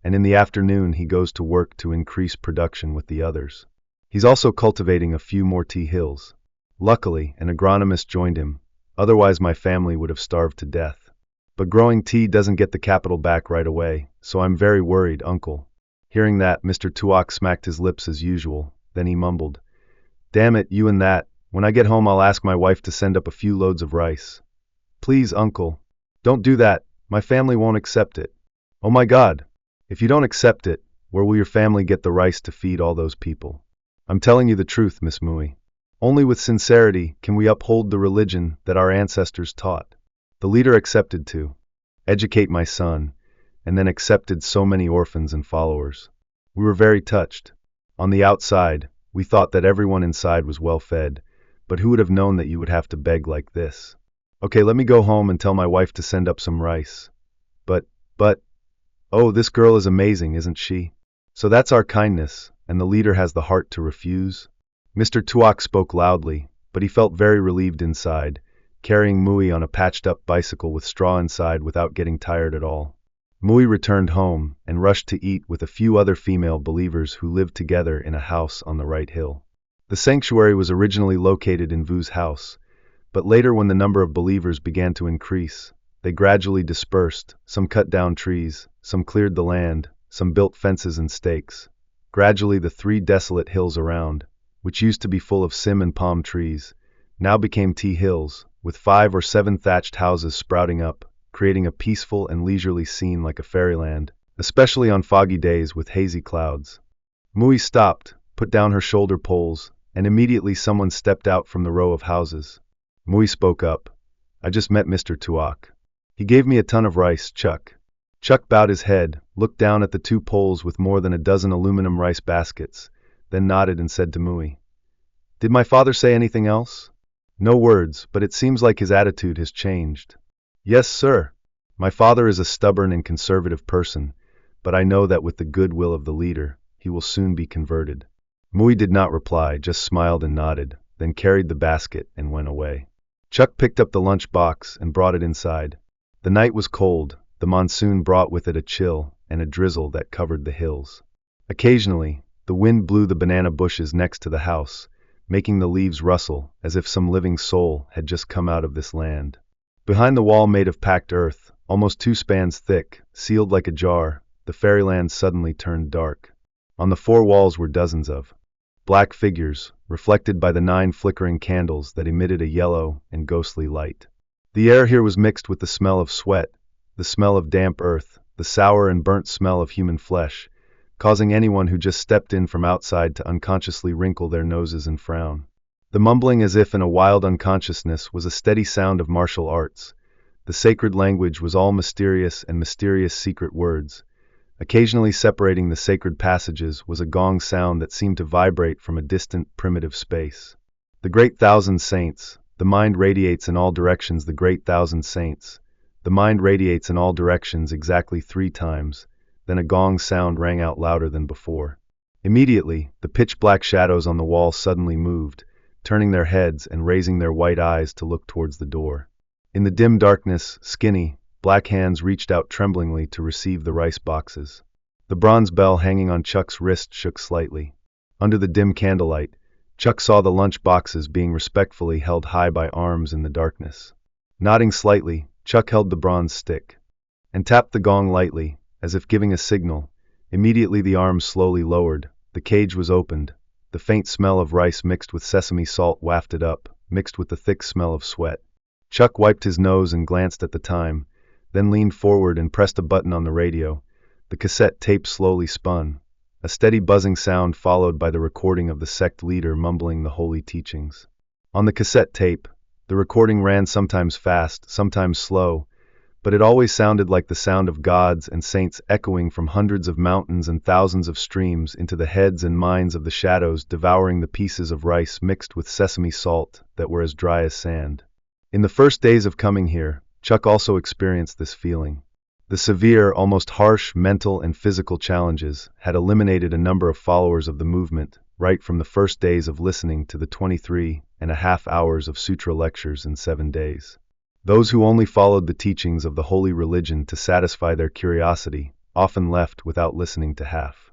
and in the afternoon he goes to work to increase production with the others. He's also cultivating a few more tea hills. Luckily, an agronomist joined him, otherwise my family would have starved to death. But growing tea doesn't get the capital back right away, so I'm very worried, uncle." Hearing that, Mr. Tuak smacked his lips as usual, then he mumbled, "Damn it, you and that. When I get home I'll ask my wife to send up a few loads of rice." "Please, uncle. Don't do that. My family won't accept it." "Oh my God. If you don't accept it, where will your family get the rice to feed all those people?" "I'm telling you the truth, Miss Mui. Only with sincerity can we uphold the religion that our ancestors taught." The leader accepted to educate my son, and then accepted so many orphans and followers. We were very touched. On the outside, we thought that everyone inside was well fed, but who would have known that you would have to beg like this? "Okay, let me go home and tell my wife to send up some rice." But, oh, this girl is amazing, isn't she? So that's our kindness, and the leader has the heart to refuse? Mr. Tuak spoke loudly, but he felt very relieved inside, carrying Mui on a patched-up bicycle with straw inside without getting tired at all. Mui returned home and rushed to eat with a few other female believers who lived together in a house on the right hill. The sanctuary was originally located in Vu's house, but later when the number of believers began to increase, they gradually dispersed. Some cut down trees, some cleared the land, some built fences and stakes. Gradually the 3 desolate hills around, which used to be full of sim and palm trees, now became tea hills, with 5 or 7 thatched houses sprouting up, creating a peaceful and leisurely scene like a fairyland, especially on foggy days with hazy clouds. Mui stopped, put down her shoulder poles, and immediately someone stepped out from the row of houses. Mui spoke up. "I just met Mr. Tuak. He gave me a ton of rice, Chuck." Chuck bowed his head, looked down at the 2 poles with more than a dozen aluminum rice baskets, then nodded and said to Mui, "Did my father say anything else?" "No words, but it seems like his attitude has changed." "Yes, sir. My father is a stubborn and conservative person, but I know that with the goodwill of the leader, he will soon be converted." Mui did not reply, just smiled and nodded, then carried the basket and went away. Chuck picked up the lunch box and brought it inside. The night was cold. The monsoon brought with it a chill and a drizzle that covered the hills. Occasionally, the wind blew the banana bushes next to the house, making the leaves rustle as if some living soul had just come out of this land. Behind the wall made of packed earth, almost 2 spans thick, sealed like a jar, the fairyland suddenly turned dark. On the 4 walls were dozens of black figures, reflected by the 9 flickering candles that emitted a yellow and ghostly light. The air here was mixed with the smell of sweat, the smell of damp earth, the sour and burnt smell of human flesh, causing anyone who just stepped in from outside to unconsciously wrinkle their noses and frown. The mumbling as if in a wild unconsciousness was a steady sound of martial arts. The sacred language was all mysterious and mysterious secret words. Occasionally separating the sacred passages was a gong sound that seemed to vibrate from a distant, primitive space. The great thousand saints, the mind radiates in all directions. The great thousand saints, the mind radiates in all directions exactly 3 times, then a gong sound rang out louder than before. Immediately, the pitch-black shadows on the wall suddenly moved, turning their heads and raising their white eyes to look towards the door. In the dim darkness, skinny, black hands reached out tremblingly to receive the rice boxes. The bronze bell hanging on Chuck's wrist shook slightly. Under the dim candlelight, Chuck saw the lunch boxes being respectfully held high by arms in the darkness. Nodding slightly, Chuck held the bronze stick and tapped the gong lightly, as if giving a signal. Immediately the arms slowly lowered, the cage was opened, the faint smell of rice mixed with sesame salt wafted up, mixed with the thick smell of sweat. Chuck wiped his nose and glanced at the time, then leaned forward and pressed a button on the radio. The cassette tape slowly spun, a steady buzzing sound followed by the recording of the sect leader mumbling the holy teachings. On the cassette tape, the recording ran sometimes fast, sometimes slow, but it always sounded like the sound of gods and saints echoing from hundreds of mountains and thousands of streams into the heads and minds of the shadows, devouring the pieces of rice mixed with sesame salt that were as dry as sand. In the first days of coming here, Chuck also experienced this feeling. The severe, almost harsh mental and physical challenges had eliminated a number of followers of the movement, right from the first days of listening to the 23.5 hours of sutra lectures in 7 days. Those who only followed the teachings of the holy religion to satisfy their curiosity often left without listening to half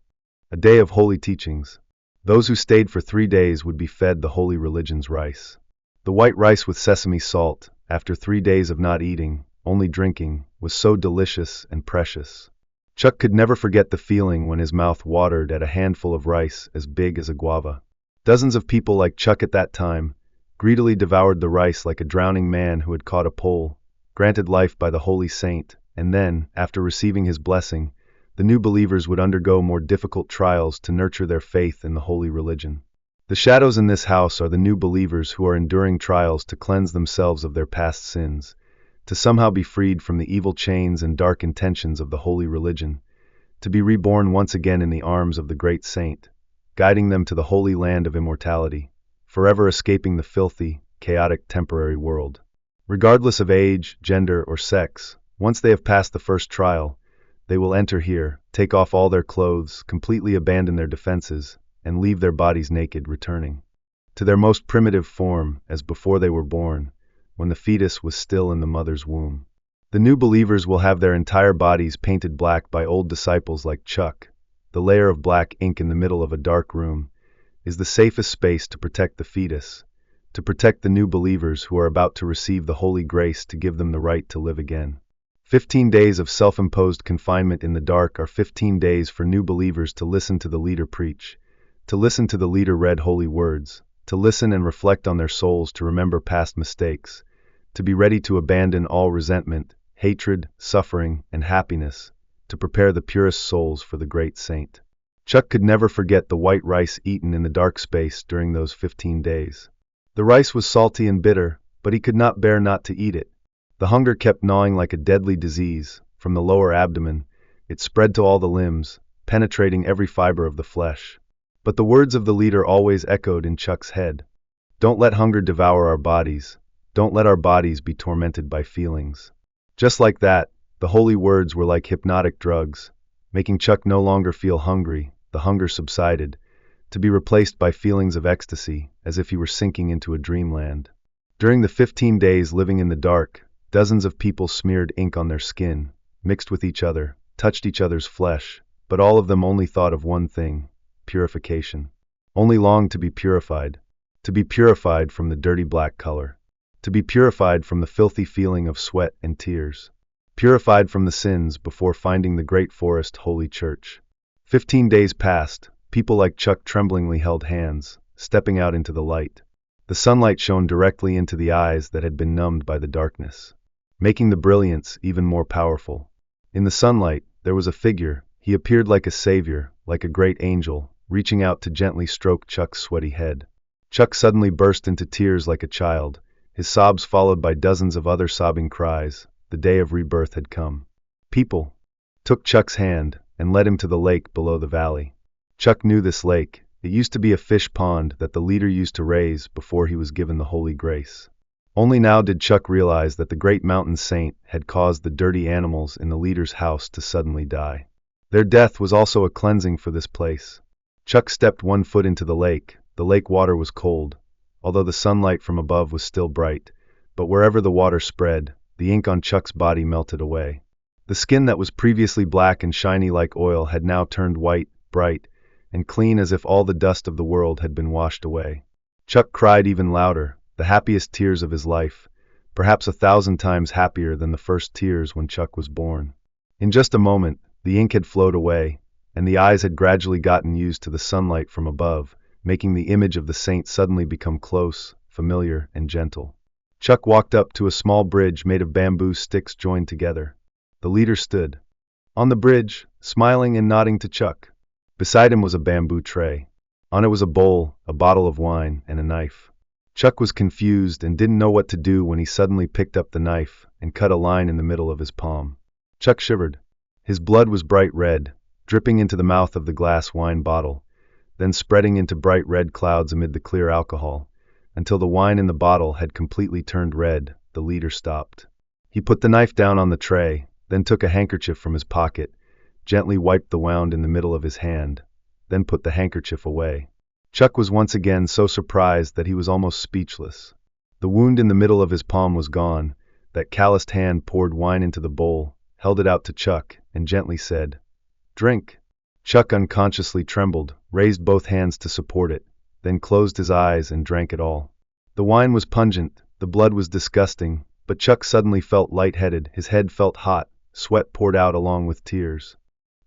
a day of holy teachings. Those who stayed for 3 days would be fed the holy religion's rice. The white rice with sesame salt, after 3 days of not eating, only drinking, was so delicious and precious. Chuck could never forget the feeling when his mouth watered at a handful of rice as big as a guava. Dozens of people like Chuck at that time greedily devoured the rice like a drowning man who had caught a pole, granted life by the holy saint, and then, after receiving his blessing, the new believers would undergo more difficult trials to nurture their faith in the holy religion. The shadows in this house are the new believers who are enduring trials to cleanse themselves of their past sins, to somehow be freed from the evil chains and dark intentions of the holy religion, to be reborn once again in the arms of the great saint, guiding them to the holy land of immortality, forever escaping the filthy, chaotic temporary world. Regardless of age, gender, or sex, once they have passed the first trial, they will enter here, take off all their clothes, completely abandon their defenses, and leave their bodies naked, returning to their most primitive form as before they were born, when the fetus was still in the mother's womb. The new believers will have their entire bodies painted black by old disciples like Chuck. The layer of black ink in the middle of a dark room is the safest space to protect the fetus, to protect the new believers who are about to receive the holy grace to give them the right to live again. 15 days of self-imposed confinement in the dark are 15 days for new believers to listen to the leader preach, to listen to the leader read holy words, to listen and reflect on their souls, to remember past mistakes, to be ready to abandon all resentment, hatred, suffering, and happiness, to prepare the purest souls for the great saint. Chuck could never forget the white rice eaten in the dark space during those 15 days. The rice was salty and bitter, but he could not bear not to eat it. The hunger kept gnawing like a deadly disease. From the lower abdomen, it spread to all the limbs, penetrating every fiber of the flesh. But the words of the leader always echoed in Chuck's head. Don't let hunger devour our bodies. Don't let our bodies be tormented by feelings. Just like that, the holy words were like hypnotic drugs, making Chuck no longer feel hungry. The hunger subsided, to be replaced by feelings of ecstasy, as if he were sinking into a dreamland. During the 15 days living in the dark, dozens of people smeared ink on their skin, mixed with each other, touched each other's flesh, but all of them only thought of one thing: purification. Only longed to be purified from the dirty black color, to be purified from the filthy feeling of sweat and tears, purified from the sins before finding the great forest holy church. 15 days passed. People like Chuck tremblingly held hands, stepping out into the light. The sunlight shone directly into the eyes that had been numbed by the darkness, making the brilliance even more powerful. In the sunlight, there was a figure. He appeared like a savior, like a great angel, reaching out to gently stroke Chuck's sweaty head. Chuck suddenly burst into tears like a child, his sobs followed by dozens of other sobbing cries. The day of rebirth had come. People took Chuck's hand and led him to the lake below the valley. Chuck knew this lake. It used to be a fish pond that the leader used to raise before he was given the holy grace. Only now did Chuck realize that the great mountain saint had caused the dirty animals in the leader's house to suddenly die. Their death was also a cleansing for this place. Chuck stepped 1 foot into the lake. The lake water was cold, although the sunlight from above was still bright, but wherever the water spread, the ink on Chuck's body melted away. The skin that was previously black and shiny like oil had now turned white, bright, and clean, as if all the dust of the world had been washed away. Chuck cried even louder, the happiest tears of his life, perhaps 1,000 times happier than the first tears when Chuck was born. In just a moment, the ink had flowed away, and the eyes had gradually gotten used to the sunlight from above, making the image of the saint suddenly become close, familiar, and gentle. Chuck walked up to a small bridge made of bamboo sticks joined together. The leader stood on the bridge, smiling and nodding to Chuck. Beside him was a bamboo tray. On it was a bowl, a bottle of wine, and a knife. Chuck was confused and didn't know what to do when he suddenly picked up the knife and cut a line in the middle of his palm. Chuck shivered. His blood was bright red, dripping into the mouth of the glass wine bottle, then spreading into bright red clouds amid the clear alcohol. Until the wine in the bottle had completely turned red, the leader stopped. He put the knife down on the tray, then took a handkerchief from his pocket, gently wiped the wound in the middle of his hand, then put the handkerchief away. Chuck was once again so surprised that he was almost speechless. The wound in the middle of his palm was gone. That calloused hand poured wine into the bowl, held it out to Chuck, and gently said, "Drink." Chuck unconsciously trembled, raised both hands to support it, then closed his eyes and drank it all. The wine was pungent, the blood was disgusting, but Chuck suddenly felt lightheaded, his head felt hot, sweat poured out along with tears.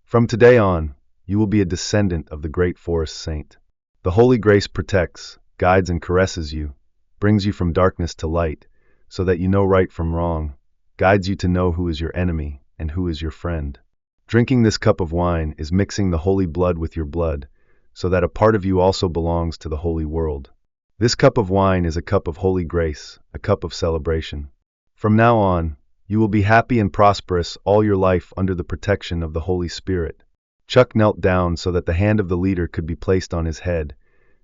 From today on, you will be a descendant of the great forest saint. The Holy Grace protects, guides and caresses you, brings you from darkness to light, so that you know right from wrong, guides you to know who is your enemy and who is your friend. Drinking this cup of wine is mixing the holy blood with your blood, so that a part of you also belongs to the holy world. This cup of wine is a cup of holy grace, a cup of celebration. From now on, you will be happy and prosperous all your life under the protection of the Holy Spirit. Chuck knelt down so that the hand of the leader could be placed on his head,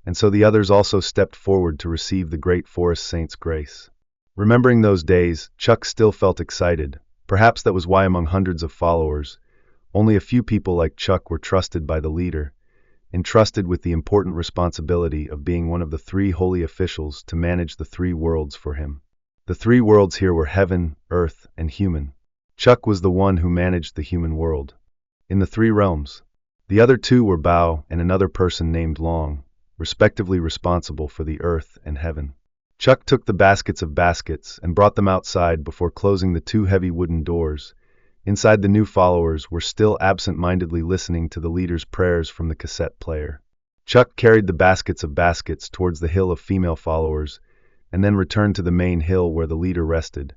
and so the others also stepped forward to receive the great forest saint's grace. Remembering those days, Chuck still felt excited. Perhaps that was why among hundreds of followers, only a few people like Chuck were trusted by the leader, entrusted with the important responsibility of being one of the 3 holy officials to manage the 3 worlds for him. The 3 worlds here were heaven, earth, and human. Chuck was the one who managed the human world. In the 3 realms, the other 2 were Bao and another person named Long, respectively responsible for the earth and heaven. Chuck took the baskets of baskets and brought them outside before closing the 2 heavy wooden doors. Inside, the new followers were still absent-mindedly listening to the leader's prayers from the cassette player. Chuck carried the baskets of baskets towards the hill of female followers, and then returned to the main hill where the leader rested,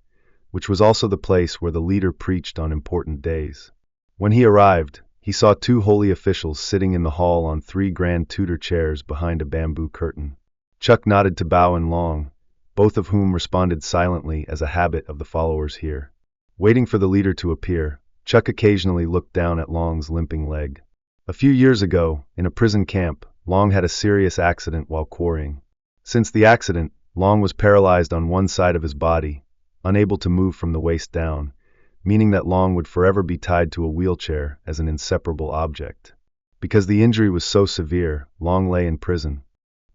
which was also the place where the leader preached on important days. When he arrived, he saw 2 holy officials sitting in the hall on 3 grand Tudor chairs behind a bamboo curtain. Chuck nodded to Bao and Long, both of whom responded silently as a habit of the followers here. Waiting for the leader to appear, Chuck occasionally looked down at Long's limping leg. A few years ago, in a prison camp, Long had a serious accident while quarrying. Since the accident, Long was paralyzed on one side of his body, unable to move from the waist down, meaning that Long would forever be tied to a wheelchair as an inseparable object. Because the injury was so severe, Long lay in prison,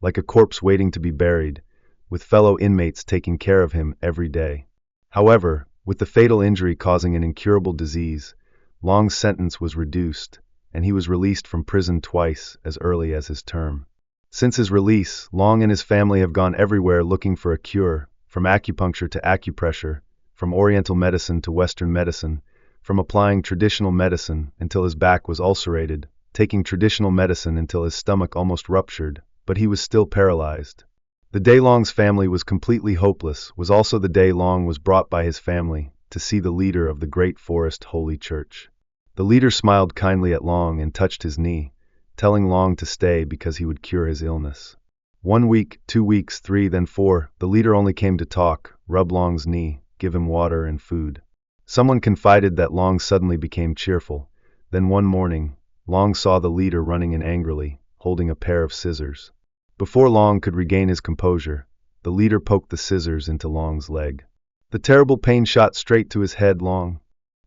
like a corpse waiting to be buried, with fellow inmates taking care of him every day. However, with the fatal injury causing an incurable disease, Long's sentence was reduced, and he was released from prison twice as early as his term. Since his release, Long and his family have gone everywhere looking for a cure, from acupuncture to acupressure, from Oriental medicine to Western medicine, from applying traditional medicine until his back was ulcerated, taking traditional medicine until his stomach almost ruptured, but he was still paralyzed. The day Long's family was completely hopeless was also the day Long was brought by his family to see the leader of the Great Forest Holy Church. The leader smiled kindly at Long and touched his knee, telling Long to stay because he would cure his illness. 1 week, 2 weeks, 3, then 4, the leader only came to talk, rub Long's knee, give him water and food. Someone confided that Long suddenly became cheerful. Then one morning, Long saw the leader running in angrily, holding a pair of scissors. Before Long could regain his composure, the leader poked the scissors into Long's leg. The terrible pain shot straight to his head. Long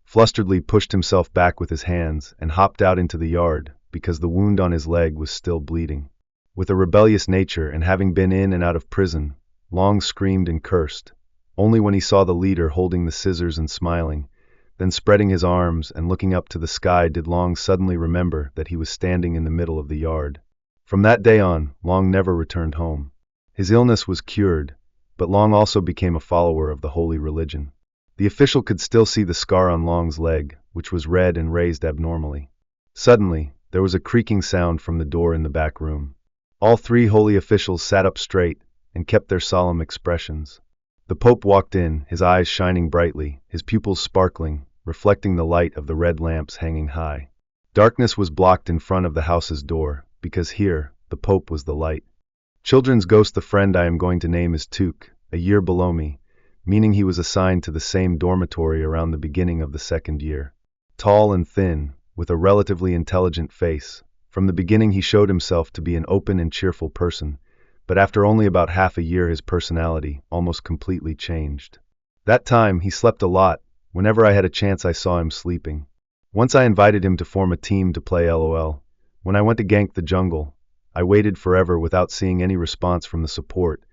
flusteredly pushed himself back with his hands and hopped out into the yard because the wound on his leg was still bleeding. With a rebellious nature and having been in and out of prison, Long screamed and cursed. Only when he saw the leader holding the scissors and smiling, then spreading his arms and looking up to the sky, did Long suddenly remember that he was standing in the middle of the yard. From that day on, Long never returned home. His illness was cured, but Long also became a follower of the holy religion. The official could still see the scar on Long's leg, which was red and raised abnormally. Suddenly, there was a creaking sound from the door in the back room. All three holy officials sat up straight and kept their solemn expressions. The Pope walked in, his eyes shining brightly, his pupils sparkling, reflecting the light of the red lamps hanging high. Darkness was blocked in front of the house's door, because here, the Pope was the light. Children's ghost, the friend I am going to name, is Tuke, a year below me, meaning he was assigned to the same dormitory around the beginning of the second year. Tall and thin, with a relatively intelligent face, from the beginning he showed himself to be an open and cheerful person, but after only about half a year his personality almost completely changed. That time, he slept a lot. Whenever I had a chance I saw him sleeping. Once I invited him to form a team to play LOL. When I went to gank the jungle, I waited forever without seeing any response from the support.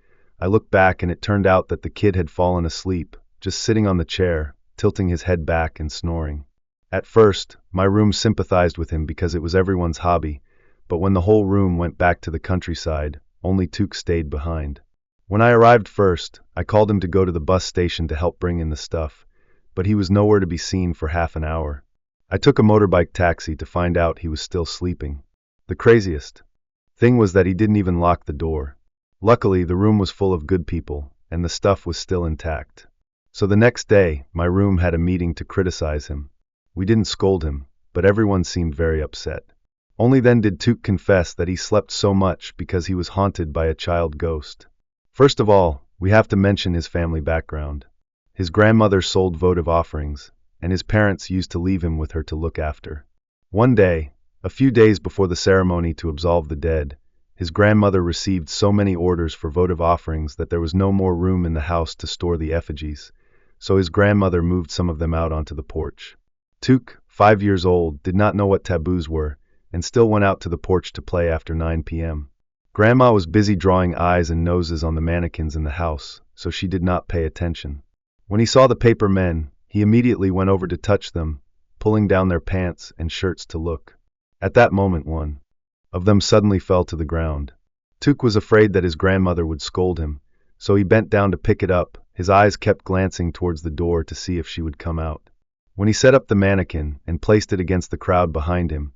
I looked back and it turned out that the kid had fallen asleep, just sitting on the chair, tilting his head back and snoring. At first, my room sympathized with him because it was everyone's hobby, but when the whole room went back to the countryside, only Tuke stayed behind. When I arrived first, I called him to go to the bus station to help bring in the stuff, but he was nowhere to be seen for half an hour. I took a motorbike taxi to find out he was still sleeping. The craziest thing was that he didn't even lock the door. Luckily, the room was full of good people, and the stuff was still intact. So the next day, my room had a meeting to criticize him. We didn't scold him, but everyone seemed very upset. Only then did Tuke confess that he slept so much because he was haunted by a child ghost. First of all, we have to mention his family background. His grandmother sold votive offerings, and his parents used to leave him with her to look after. One day, a few days before the ceremony to absolve the dead, his grandmother received so many orders for votive offerings that there was no more room in the house to store the effigies, so his grandmother moved some of them out onto the porch. Tuke, 5 years old, did not know what taboos were, and still went out to the porch to play after 9 p.m. Grandma was busy drawing eyes and noses on the mannequins in the house, so she did not pay attention. When he saw the paper men, he immediately went over to touch them, pulling down their pants and shirts to look. At that moment, one of them suddenly fell to the ground. Tuke was afraid that his grandmother would scold him, so he bent down to pick it up. His eyes kept glancing towards the door to see if she would come out. When he set up the mannequin and placed it against the crowd behind him,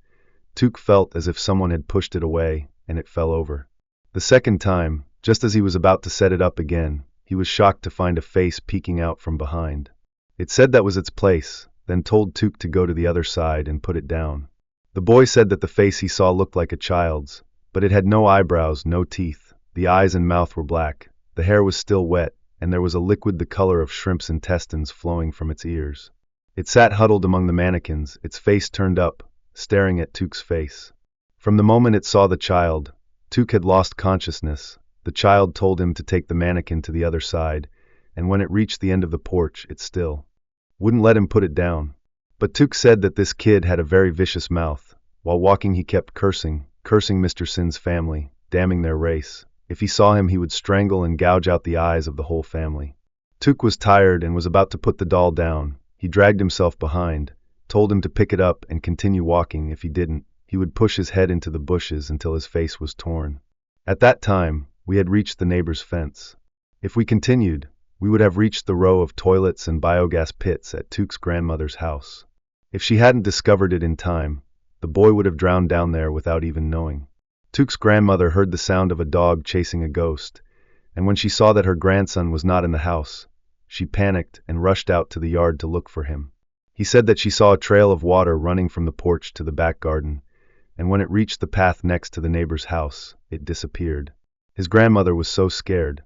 Tuke felt as if someone had pushed it away, and it fell over. The second time, just as he was about to set it up again, he was shocked to find a face peeking out from behind. It said that was its place, then told Tuke to go to the other side and put it down. The boy said that the face he saw looked like a child's, but it had no eyebrows, no teeth, the eyes and mouth were black, the hair was still wet, and there was a liquid the color of shrimp's intestines flowing from its ears. It sat huddled among the mannequins, its face turned up, staring at Tuke's face. From the moment it saw the child, Tuke had lost consciousness. The child told him to take the mannequin to the other side, and when it reached the end of the porch, it still wouldn't let him put it down. But Tuke said that this kid had a very vicious mouth. While walking he kept cursing Mr. Sin's family, damning their race. If he saw him he would strangle and gouge out the eyes of the whole family. Tuke was tired and was about to put the doll down. He dragged himself behind, told him to pick it up and continue walking. If he didn't, he would push his head into the bushes until his face was torn. At that time, we had reached the neighbor's fence. If we continued, we would have reached the row of toilets and biogas pits at Tuke's grandmother's house. If she hadn't discovered it in time, the boy would have drowned down there without even knowing. Tuke's grandmother heard the sound of a dog chasing a ghost, and when she saw that her grandson was not in the house, she panicked and rushed out to the yard to look for him. He said that she saw a trail of water running from the porch to the back garden, and when it reached the path next to the neighbor's house, it disappeared. His grandmother was so scared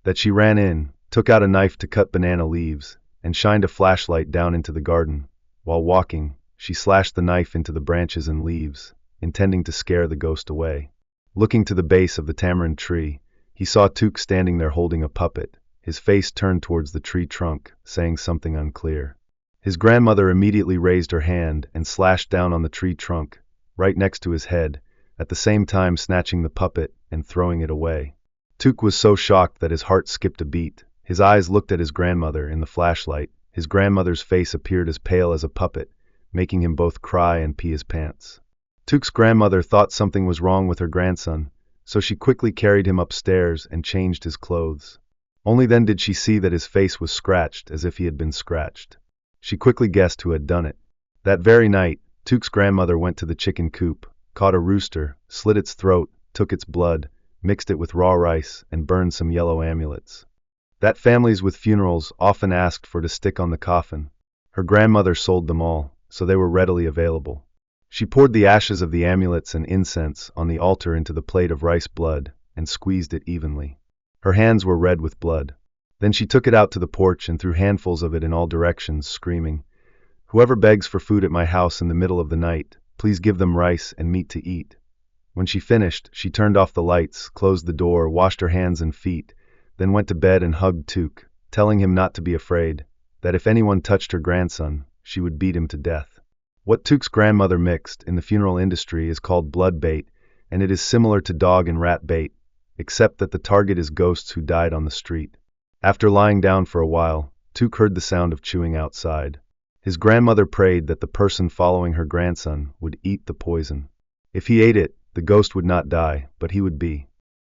that she ran in, took out a knife to cut banana leaves, and shined a flashlight down into the garden. While walking, she slashed the knife into the branches and leaves, intending to scare the ghost away. Looking to the base of the tamarind tree, he saw Tuke standing there holding a puppet, his face turned towards the tree trunk, saying something unclear. His grandmother immediately raised her hand and slashed down on the tree trunk, right next to his head, at the same time snatching the puppet and throwing it away. Tuke was so shocked that his heart skipped a beat. His eyes looked at his grandmother in the flashlight. His grandmother's face appeared as pale as a puppet, making him both cry and pee his pants. Tuke's grandmother thought something was wrong with her grandson, so she quickly carried him upstairs and changed his clothes. Only then did she see that his face was scratched as if he had been scratched. She quickly guessed who had done it. That very night, Tuk's grandmother went to the chicken coop, caught a rooster, slit its throat, took its blood, mixed it with raw rice, and burned some yellow amulets. That families with funerals often asked for to stick on the coffin. Her grandmother sold them all, so they were readily available. She poured the ashes of the amulets and incense on the altar into the plate of rice blood and squeezed it evenly. Her hands were red with blood. Then she took it out to the porch and threw handfuls of it in all directions, screaming, "Whoever begs for food at my house in the middle of the night, please give them rice and meat to eat." When she finished, she turned off the lights, closed the door, washed her hands and feet, then went to bed and hugged Tuk, telling him not to be afraid, that if anyone touched her grandson, she would beat him to death. What Tuk's grandmother mixed in the funeral industry is called blood bait, and it is similar to dog and rat bait, except that the target is ghosts who died on the street. After lying down for a while, Tuk heard the sound of chewing outside. His grandmother prayed that the person following her grandson would eat the poison. If he ate it, the ghost would not die, but he would be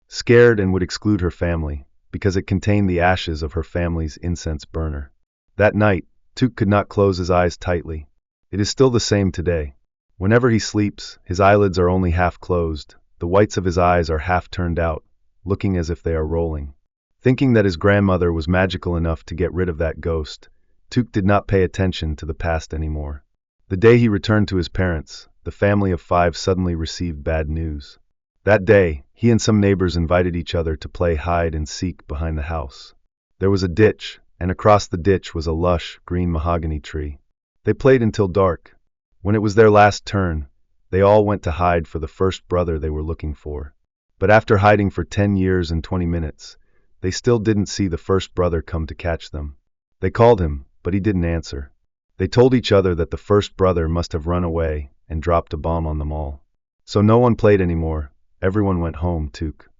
scared and would exclude her family, because it contained the ashes of her family's incense burner. That night, Tuk could not close his eyes tightly. It is still the same today. Whenever he sleeps, his eyelids are only half closed, the whites of his eyes are half turned out, looking as if they are rolling. Thinking that his grandmother was magical enough to get rid of that ghost, Tuk did not pay attention to the past anymore. The day he returned to his parents, the family of 5 suddenly received bad news. That day, he and some neighbors invited each other to play hide and seek behind the house. There was a ditch, and across the ditch was a lush, green mahogany tree. They played until dark. When it was their last turn, they all went to hide for the first brother they were looking for. But after hiding for 10 years and 20 minutes, they still didn't see the first brother come to catch them. They called him, but he didn't answer. They told each other that the first brother must have run away and dropped a bomb on them all. So no one played anymore. Everyone went home. Tuk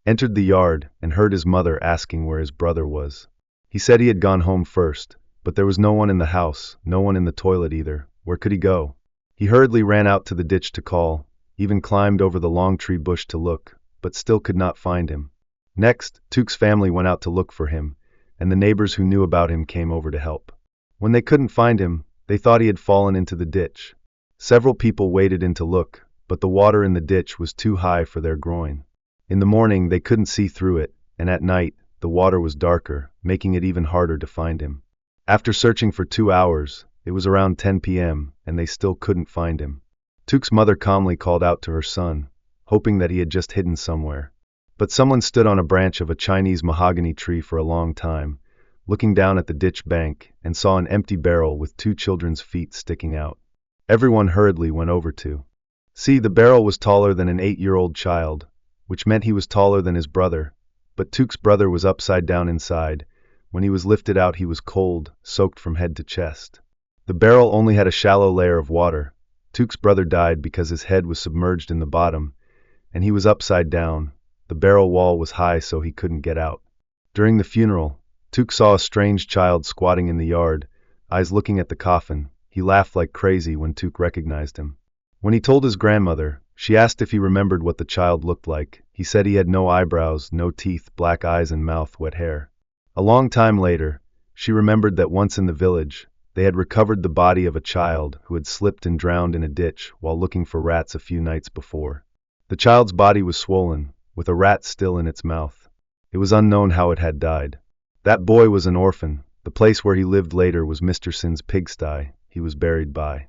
entered the yard and heard his mother asking where his brother was. He said he had gone home first, but there was no one in the house, no one in the toilet either. Where could he go? He hurriedly ran out to the ditch to call, even climbed over the long tree bush to look, but still could not find him. Next, Tuk's family went out to look for him, and the neighbors who knew about him came over to help. When they couldn't find him, they thought he had fallen into the ditch. Several people waded in to look, but the water in the ditch was too high for their groin. In the morning they couldn't see through it, and at night, the water was darker, making it even harder to find him. After searching for 2 hours, it was around 10 p.m., and they still couldn't find him. Tuk's mother calmly called out to her son, hoping that he had just hidden somewhere. But someone stood on a branch of a Chinese mahogany tree for a long time, looking down at the ditch bank, and saw an empty barrel with 2 children's feet sticking out. Everyone hurriedly went over to see. The barrel was taller than an 8-year-old child, which meant he was taller than his brother, but Tuk's brother was upside down inside. When he was lifted out, he was cold, soaked from head to chest. The barrel only had a shallow layer of water. Tuk's brother died because his head was submerged in the bottom, and he was upside down. The barrel wall was high, so he couldn't get out. During the funeral, Tuk saw a strange child squatting in the yard, eyes looking at the coffin. He laughed like crazy when Tuk recognized him. When he told his grandmother, she asked if he remembered what the child looked like. He said he had no eyebrows, no teeth, black eyes and mouth, wet hair. A long time later, she remembered that once in the village, they had recovered the body of a child who had slipped and drowned in a ditch while looking for rats a few nights before. The child's body was swollen, with a rat still in its mouth. It was unknown how it had died. That boy was an orphan. The place where he lived later was Mr. Sin's pigsty. He was buried by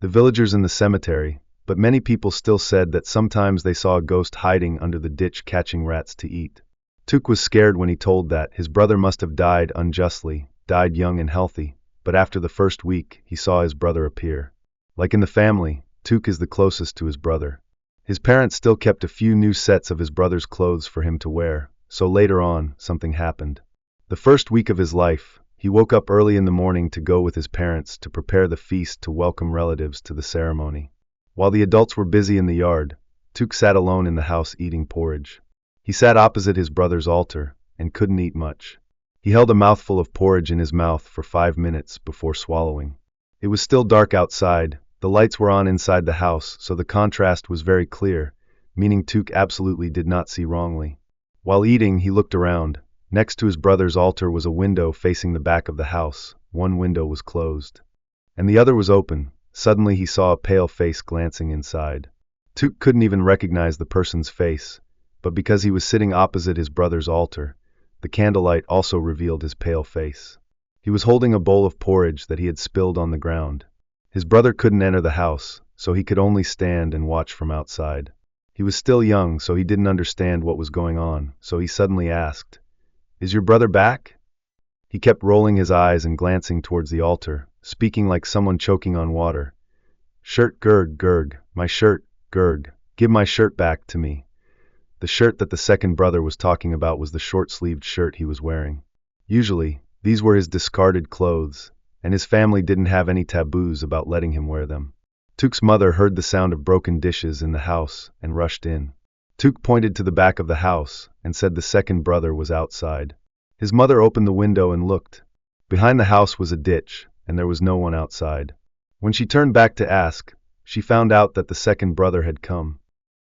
the villagers in the cemetery, but many people still said that sometimes they saw a ghost hiding under the ditch catching rats to eat. Tuk was scared when he told that his brother must have died unjustly, died young and healthy, but after the first week, he saw his brother appear. Like in the family, Tuk is the closest to his brother. His parents still kept a few new sets of his brother's clothes for him to wear, so later on, something happened. The first week of his life, he woke up early in the morning to go with his parents to prepare the feast to welcome relatives to the ceremony. While the adults were busy in the yard, Tuk sat alone in the house eating porridge. He sat opposite his brother's altar and couldn't eat much. He held a mouthful of porridge in his mouth for 5 minutes before swallowing. It was still dark outside. The lights were on inside the house, so the contrast was very clear. meaning Took absolutely did not see wrongly. While eating, he looked around. Next to his brother's altar was a window facing the back of the house. One window was closed, and the other was open. Suddenly he saw a pale face glancing inside. Took couldn't even recognize the person's face, but because he was sitting opposite his brother's altar, the candlelight also revealed his pale face. He was holding a bowl of porridge that he had spilled on the ground. His brother couldn't enter the house, so he could only stand and watch from outside. He was still young, so he didn't understand what was going on, so he suddenly asked, "Is your brother back?" He kept rolling his eyes and glancing towards the altar, speaking like someone choking on water. "Shirt, Gurg, my shirt, Gurg, give my shirt back to me." The shirt that the second brother was talking about was the short-sleeved shirt he was wearing. Usually, these were his discarded clothes, and his family didn't have any taboos about letting him wear them. Took's mother heard the sound of broken dishes in the house and rushed in. Took pointed to the back of the house and said the second brother was outside. His mother opened the window and looked. Behind the house was a ditch, and there was no one outside. When she turned back to ask, she found out that the second brother had come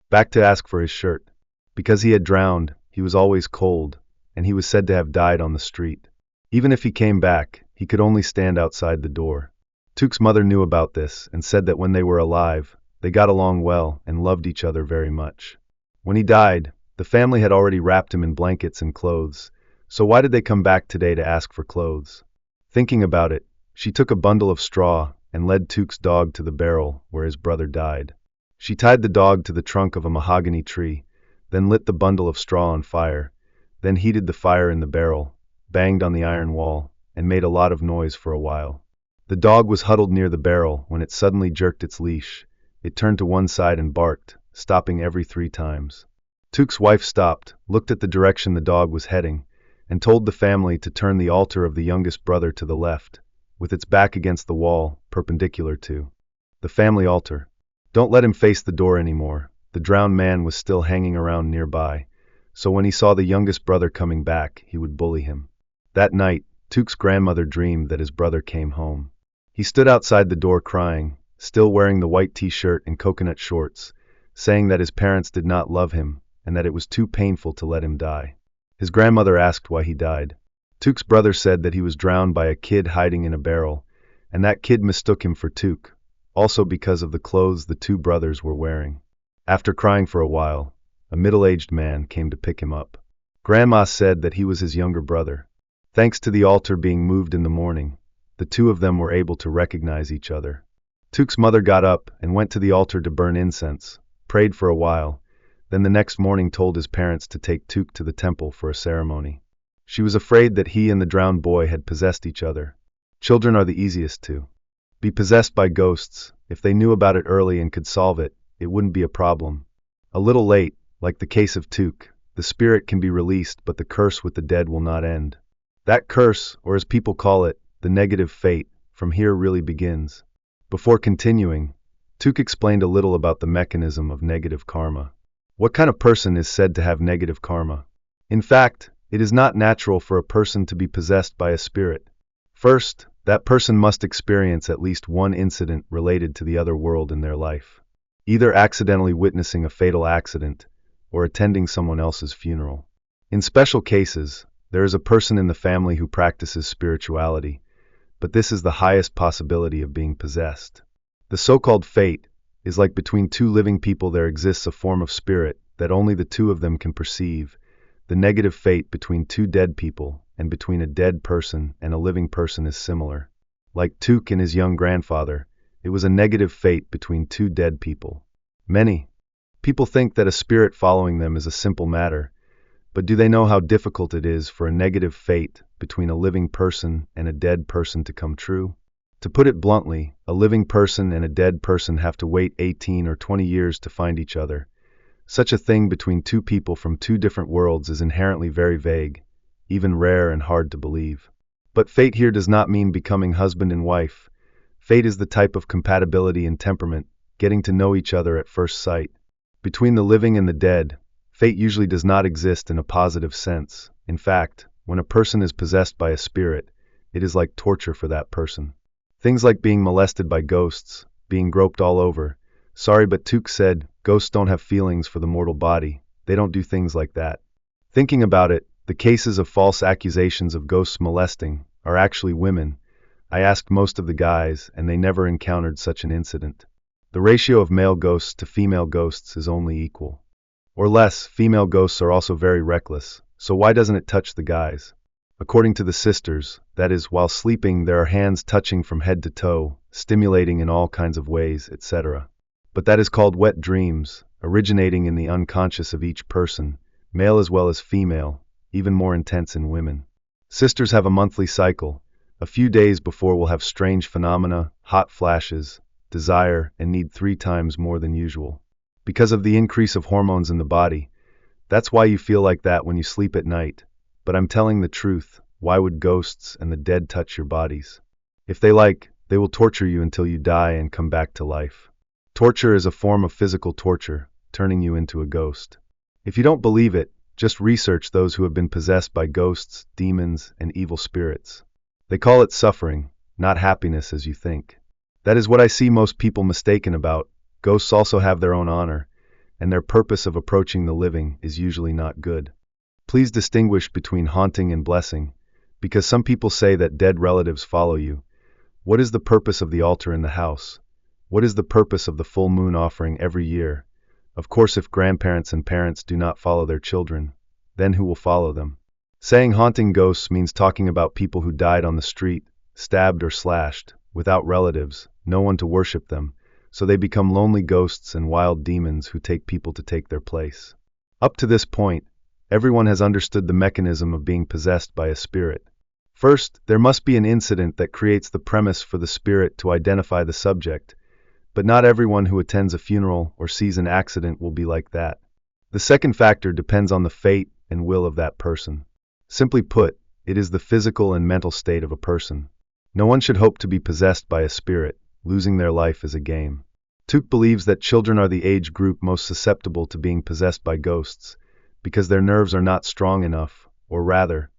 back to ask for his shirt. Because he had drowned, he was always cold, and he was said to have died on the street. Even if he came back, he could only stand outside the door. Took's mother knew about this and said that when they were alive, they got along well and loved each other very much. When he died, the family had already wrapped him in blankets and clothes, so why did they come back today to ask for clothes? Thinking about it, she took a bundle of straw and led Took's dog to the barrel where his brother died. She tied the dog to the trunk of a mahogany tree, then lit the bundle of straw on fire, then heated the fire in the barrel, banged on the iron wall, and made a lot of noise for a while. The dog was huddled near the barrel when it suddenly jerked its leash. It turned to one side and barked, stopping every 3 times. Took's wife stopped, looked at the direction the dog was heading, and told the family to turn the altar of the youngest brother to the left, with its back against the wall, perpendicular to the family altar. Don't let him face the door anymore. The drowned man was still hanging around nearby, so when he saw the youngest brother coming back, he would bully him. That night, Took's grandmother dreamed that his brother came home. He stood outside the door crying, still wearing the white t-shirt and coconut shorts, saying that his parents did not love him and that it was too painful to let him die. His grandmother asked why he died. Took's brother said that he was drowned by a kid hiding in a barrel, and that kid mistook him for Took, also because of the clothes the 2 brothers were wearing. After crying for a while, a middle-aged man came to pick him up. Grandma said that he was his younger brother. Thanks to the altar being moved in the morning, the 2 of them were able to recognize each other. Took's mother got up and went to the altar to burn incense, prayed for a while, then the next morning told his parents to take Took to the temple for a ceremony. She was afraid that he and the drowned boy had possessed each other. Children are the easiest to be possessed by ghosts. If they knew about it early and could solve it, it wouldn't be a problem. A little late, like the case of Took, the spirit can be released, but the curse with the dead will not end. That curse, or as people call it, the negative fate, from here really begins. Before continuing, Took explained a little about the mechanism of negative karma. What kind of person is said to have negative karma? In fact, it is not natural for a person to be possessed by a spirit. First, that person must experience at least one incident related to the other world in their life, either accidentally witnessing a fatal accident or attending someone else's funeral. In special cases, there is a person in the family who practices spirituality, but this is the highest possibility of being possessed. The so-called fate is like between 2 living people there exists a form of spirit that only the 2 of them can perceive. The negative fate between 2 dead people and between a dead person and a living person is similar. Like Took and his young grandfather, it was a negative fate between 2 dead people. Many people think that a spirit following them is a simple matter, but do they know how difficult it is for a negative fate between a living person and a dead person to come true? To put it bluntly, a living person and a dead person have to wait 18 or 20 years to find each other. Such a thing between 2 people from 2 different worlds is inherently very vague, even rare and hard to believe. But fate here does not mean becoming husband and wife. Fate is the type of compatibility and temperament, getting to know each other at first sight. Between the living and the dead, fate usually does not exist in a positive sense. In fact, when a person is possessed by a spirit, it is like torture for that person. Things like being molested by ghosts, being groped all over, Sorry, but Took said, ghosts don't have feelings for the mortal body. They don't do things like that. Thinking about it, the cases of false accusations of ghosts molesting are actually women. I asked most of the guys, and they never encountered such an incident. The ratio of male ghosts to female ghosts is only equal. Or less. Female ghosts are also very reckless, so why doesn't it touch the guys? According to the sisters, that is, while sleeping there are hands touching from head to toe, stimulating in all kinds of ways, etc. But that is called wet dreams, originating in the unconscious of each person, male as well as female, even more intense in women. Sisters have a monthly cycle. A few days before we'll have strange phenomena, hot flashes, desire, and need 3 times more than usual. Because of the increase of hormones in the body. That's why you feel like that when you sleep at night. But I'm telling the truth, why would ghosts and the dead touch your bodies? If they like, they will torture you until you die and come back to life. Torture is a form of physical torture, turning you into a ghost. If you don't believe it, just research those who have been possessed by ghosts, demons, and evil spirits. They call it suffering, not happiness as you think. That is what I see most people mistaken about. Ghosts also have their own honor, and their purpose of approaching the living is usually not good. Please distinguish between haunting and blessing, because some people say that dead relatives follow you. What is the purpose of the altar in the house? What is the purpose of the full moon offering every year? Of course, if grandparents and parents do not follow their children, then who will follow them? Saying haunting ghosts means talking about people who died on the street, stabbed or slashed, without relatives, no one to worship them, so they become lonely ghosts and wild demons who take people to take their place. Up to this point, everyone has understood the mechanism of being possessed by a spirit. First, there must be an incident that creates the premise for the spirit to identify the subject, but not everyone who attends a funeral or sees an accident will be like that. The second factor depends on the fate and will of that person. Simply put, it is the physical and mental state of a person. No one should hope to be possessed by a spirit. Losing their life is a game. Took believes that children are the age group most susceptible to being possessed by ghosts, because their nerves are not strong enough, or rather,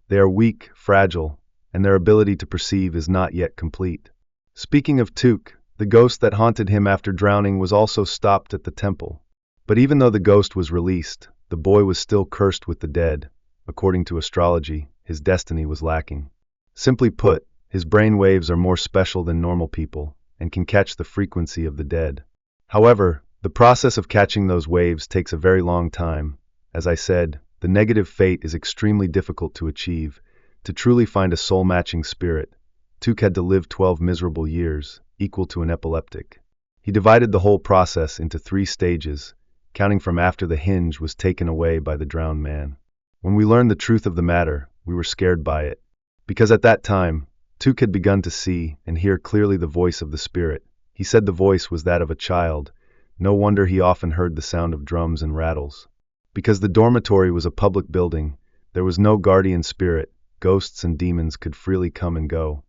they are weak, fragile, and their ability to perceive is not yet complete. Speaking of Took, the ghost that haunted him after drowning was also stopped at the temple. But even though the ghost was released, the boy was still cursed with the dead. According to astrology, his destiny was lacking. Simply put, his brain waves are more special than normal people, and can catch the frequency of the dead. However, the process of catching those waves takes a very long time. As I said, the negative fate is extremely difficult to achieve. To truly find a soul-matching spirit, Took had to live 12 miserable years, equal to an epileptic. He divided the whole process into 3 stages, counting from after the hinge was taken away by the drowned man. When we learned the truth of the matter, we were scared by it. Because at that time, Took had begun to see and hear clearly the voice of the spirit. He said the voice was that of a child. No wonder he often heard the sound of drums and rattles. Because the dormitory was a public building, there was no guardian spirit. Ghosts and demons could freely come and go.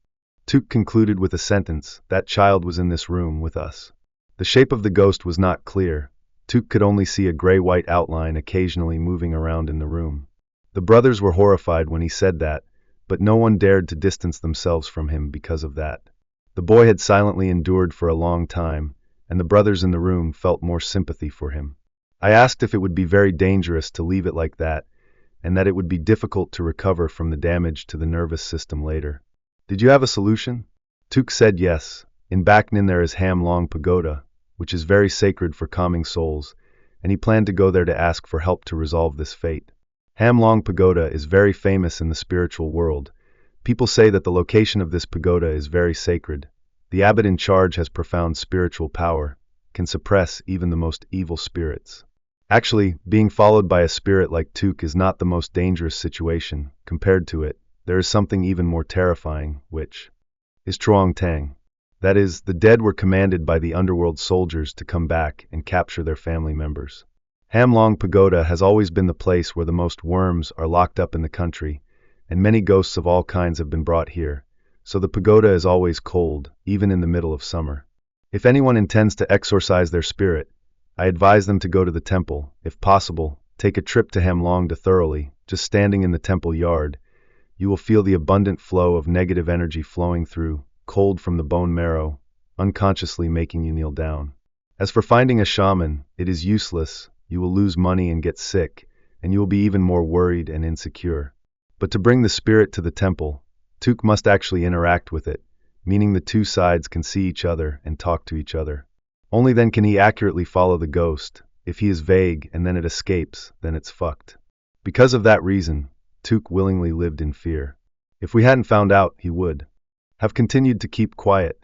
Took concluded with a sentence, "That child was in this room with us." The shape of the ghost was not clear. Took could only see a gray-white outline occasionally moving around in the room. The brothers were horrified when he said that, but no one dared to distance themselves from him because of that. The boy had silently endured for a long time, and the brothers in the room felt more sympathy for him. I asked if it would be very dangerous to leave it like that, and that it would be difficult to recover from the damage to the nervous system later. Did you have a solution? Took said yes. In Backnin there is Ham Long Pagoda, which is very sacred for calming souls, and he planned to go there to ask for help to resolve this fate. Ham Long Pagoda is very famous in the spiritual world. People say that the location of this pagoda is very sacred. The abbot in charge has profound spiritual power, can suppress even the most evil spirits. Actually, being followed by a spirit like Took is not the most dangerous situation. Compared to it, there is something even more terrifying, which is Truong Tang. That is, the dead were commanded by the underworld soldiers to come back and capture their family members. Ham Long Pagoda has always been the place where the most worms are locked up in the country, and many ghosts of all kinds have been brought here, so the pagoda is always cold, even in the middle of summer. If anyone intends to exorcise their spirit, I advise them to go to the temple. If possible, take a trip to Ham Long to thoroughly, just standing in the temple yard. You will feel the abundant flow of negative energy flowing through, cold from the bone marrow, unconsciously making you kneel down. As for finding a shaman, it is useless. You will lose money and get sick, and you will be even more worried and insecure. But to bring the spirit to the temple, Tuk must actually interact with it, meaning the two sides can see each other and talk to each other. Only then can he accurately follow the ghost. If he is vague and then it escapes, then it's fucked. Because of that reason, Tuk willingly lived in fear. If we hadn't found out, he would have continued to keep quiet.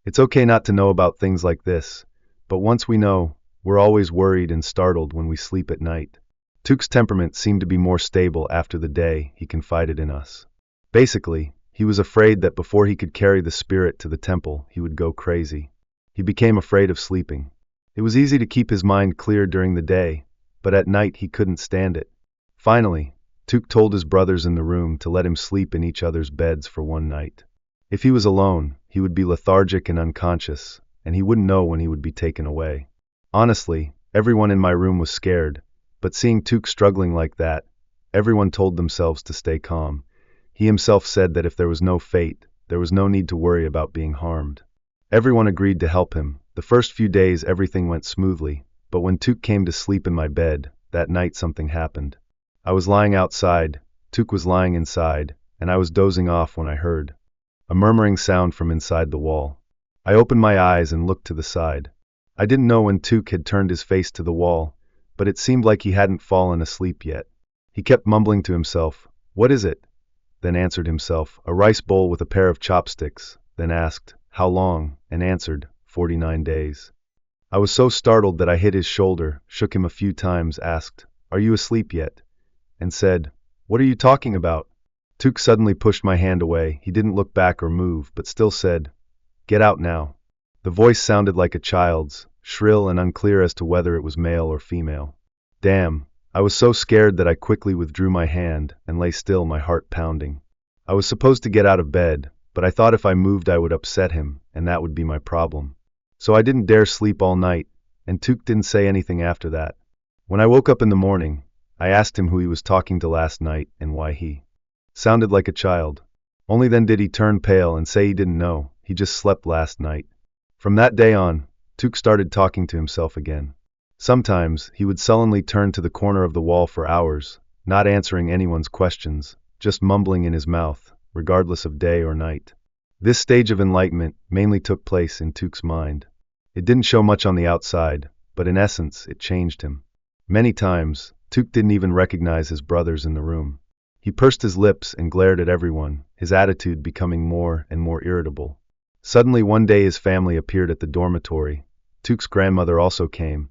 It's okay not to know about things like this, but once we know, we're always worried and startled when we sleep at night. Tuk's temperament seemed to be more stable after the day he confided in us. Basically, he was afraid that before he could carry the spirit to the temple, he would go crazy. He became afraid of sleeping. It was easy to keep his mind clear during the day, but at night he couldn't stand it. Finally, Tuk told his brothers in the room to let him sleep in each other's beds for one night. If he was alone, he would be lethargic and unconscious, and he wouldn't know when he would be taken away. Honestly, everyone in my room was scared, but seeing Tuk struggling like that, everyone told themselves to stay calm. He himself said that if there was no fate, there was no need to worry about being harmed. Everyone agreed to help him. The first few days everything went smoothly, but when Tuk came to sleep in my bed, that night something happened. I was lying outside, Tuk was lying inside, and I was dozing off when I heard a murmuring sound from inside the wall. I opened my eyes and looked to the side. I didn't know when Tuk had turned his face to the wall, but it seemed like he hadn't fallen asleep yet. He kept mumbling to himself, "What is it?" Then answered himself, "A rice bowl with a pair of chopsticks," then asked, "How long?" and answered, 49 days. I was so startled that I hit his shoulder, shook him a few times, asked, "Are you asleep yet?" and said, "What are you talking about?" Tuk suddenly pushed my hand away. He didn't look back or move, but still said, "Get out now." The voice sounded like a child's, shrill and unclear as to whether it was male or female. Damn, I was so scared that I quickly withdrew my hand and lay still, my heart pounding. I was supposed to get out of bed, but I thought if I moved I would upset him, and that would be my problem. So I didn't dare sleep all night, and Tuk didn't say anything after that. When I woke up in the morning, I asked him who he was talking to last night and why he sounded like a child. Only then did he turn pale and say he didn't know, he just slept last night. From that day on, Tuk started talking to himself again. Sometimes, he would sullenly turn to the corner of the wall for hours, not answering anyone's questions, just mumbling in his mouth, regardless of day or night. This stage of enlightenment mainly took place in Tuk's mind. It didn't show much on the outside, but in essence, it changed him. Many times, Tuk didn't even recognize his brothers in the room. He pursed his lips and glared at everyone, his attitude becoming more and more irritable. Suddenly one day his family appeared at the dormitory. Tuk's grandmother also came.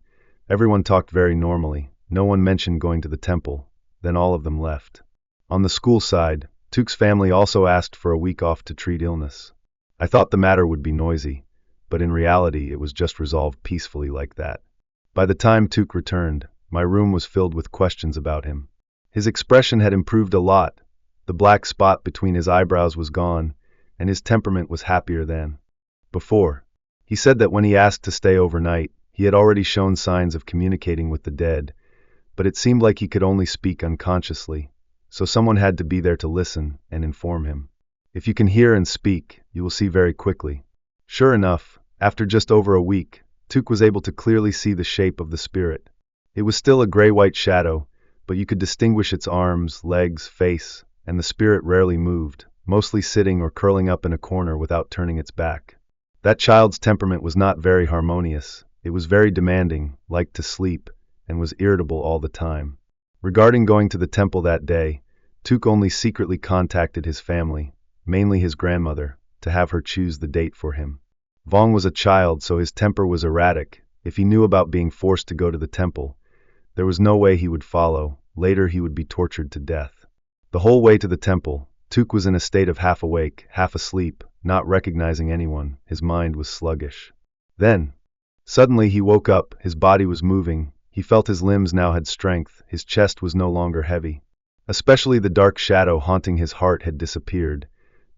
Everyone talked very normally. No one mentioned going to the temple. Then all of them left. On the school side, Tuk's family also asked for a week off to treat illness. I thought the matter would be noisy, but in reality it was just resolved peacefully like that. By the time Tuk returned, my room was filled with questions about him. His expression had improved a lot. The black spot between his eyebrows was gone, and his temperament was happier than before. He said that when he asked to stay overnight, he had already shown signs of communicating with the dead, but it seemed like he could only speak unconsciously, so someone had to be there to listen and inform him. If you can hear and speak, you will see very quickly. Sure enough, after just over a week, Tuk was able to clearly see the shape of the spirit. It was still a gray-white shadow, but you could distinguish its arms, legs, face, and the spirit rarely moved, mostly sitting or curling up in a corner without turning its back. That child's temperament was not very harmonious. It was very demanding, liked to sleep, and was irritable all the time. Regarding going to the temple that day, Tuk only secretly contacted his family, mainly his grandmother, to have her choose the date for him. Vong was a child, so his temper was erratic. If he knew about being forced to go to the temple, there was no way he would follow. Later he would be tortured to death. The whole way to the temple, Tuk was in a state of half awake, half asleep, not recognizing anyone. His mind was sluggish. Then, suddenly he woke up, his body was moving, he felt his limbs now had strength, his chest was no longer heavy. Especially the dark shadow haunting his heart had disappeared.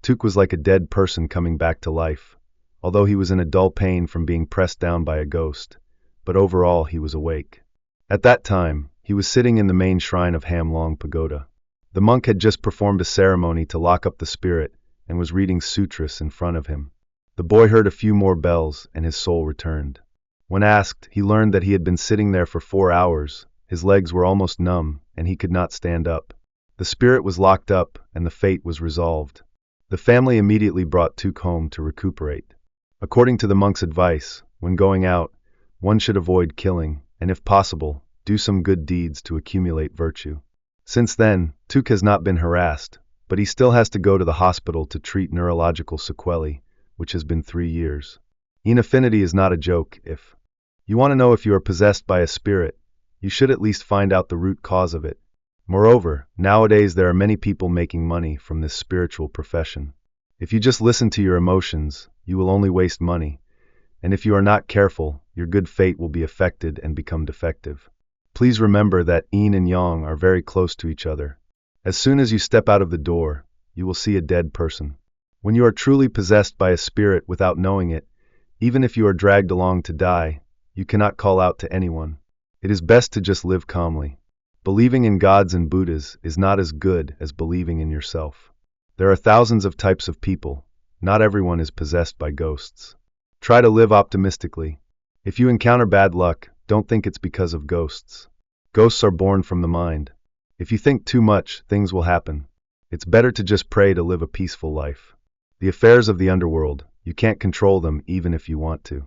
Tuk was like a dead person coming back to life, although he was in a dull pain from being pressed down by a ghost, but overall he was awake. At that time, he was sitting in the main shrine of Ham Long Pagoda. The monk had just performed a ceremony to lock up the spirit and was reading sutras in front of him. The boy heard a few more bells and his soul returned. When asked, he learned that he had been sitting there for 4 hours, his legs were almost numb, and he could not stand up. The spirit was locked up, and the fate was resolved. The family immediately brought Tuke home to recuperate. According to the monk's advice, when going out, one should avoid killing, and if possible, do some good deeds to accumulate virtue. Since then, Tuke has not been harassed, but he still has to go to the hospital to treat neurological sequelae, which has been 3 years. Inaffinity is not a joke. If you want to know if you are possessed by a spirit, you should at least find out the root cause of it. Moreover, nowadays there are many people making money from this spiritual profession. If you just listen to your emotions, you will only waste money, and if you are not careful, your good fate will be affected and become defective. Please remember that yin and yang are very close to each other. As soon as you step out of the door, you will see a dead person. When you are truly possessed by a spirit without knowing it, even if you are dragged along to die, you cannot call out to anyone. It is best to just live calmly. Believing in gods and Buddhas is not as good as believing in yourself. There are thousands of types of people. Not everyone is possessed by ghosts. Try to live optimistically. If you encounter bad luck, don't think it's because of ghosts. Ghosts are born from the mind. If you think too much, things will happen. It's better to just pray to live a peaceful life. The affairs of the underworld, you can't control them even if you want to.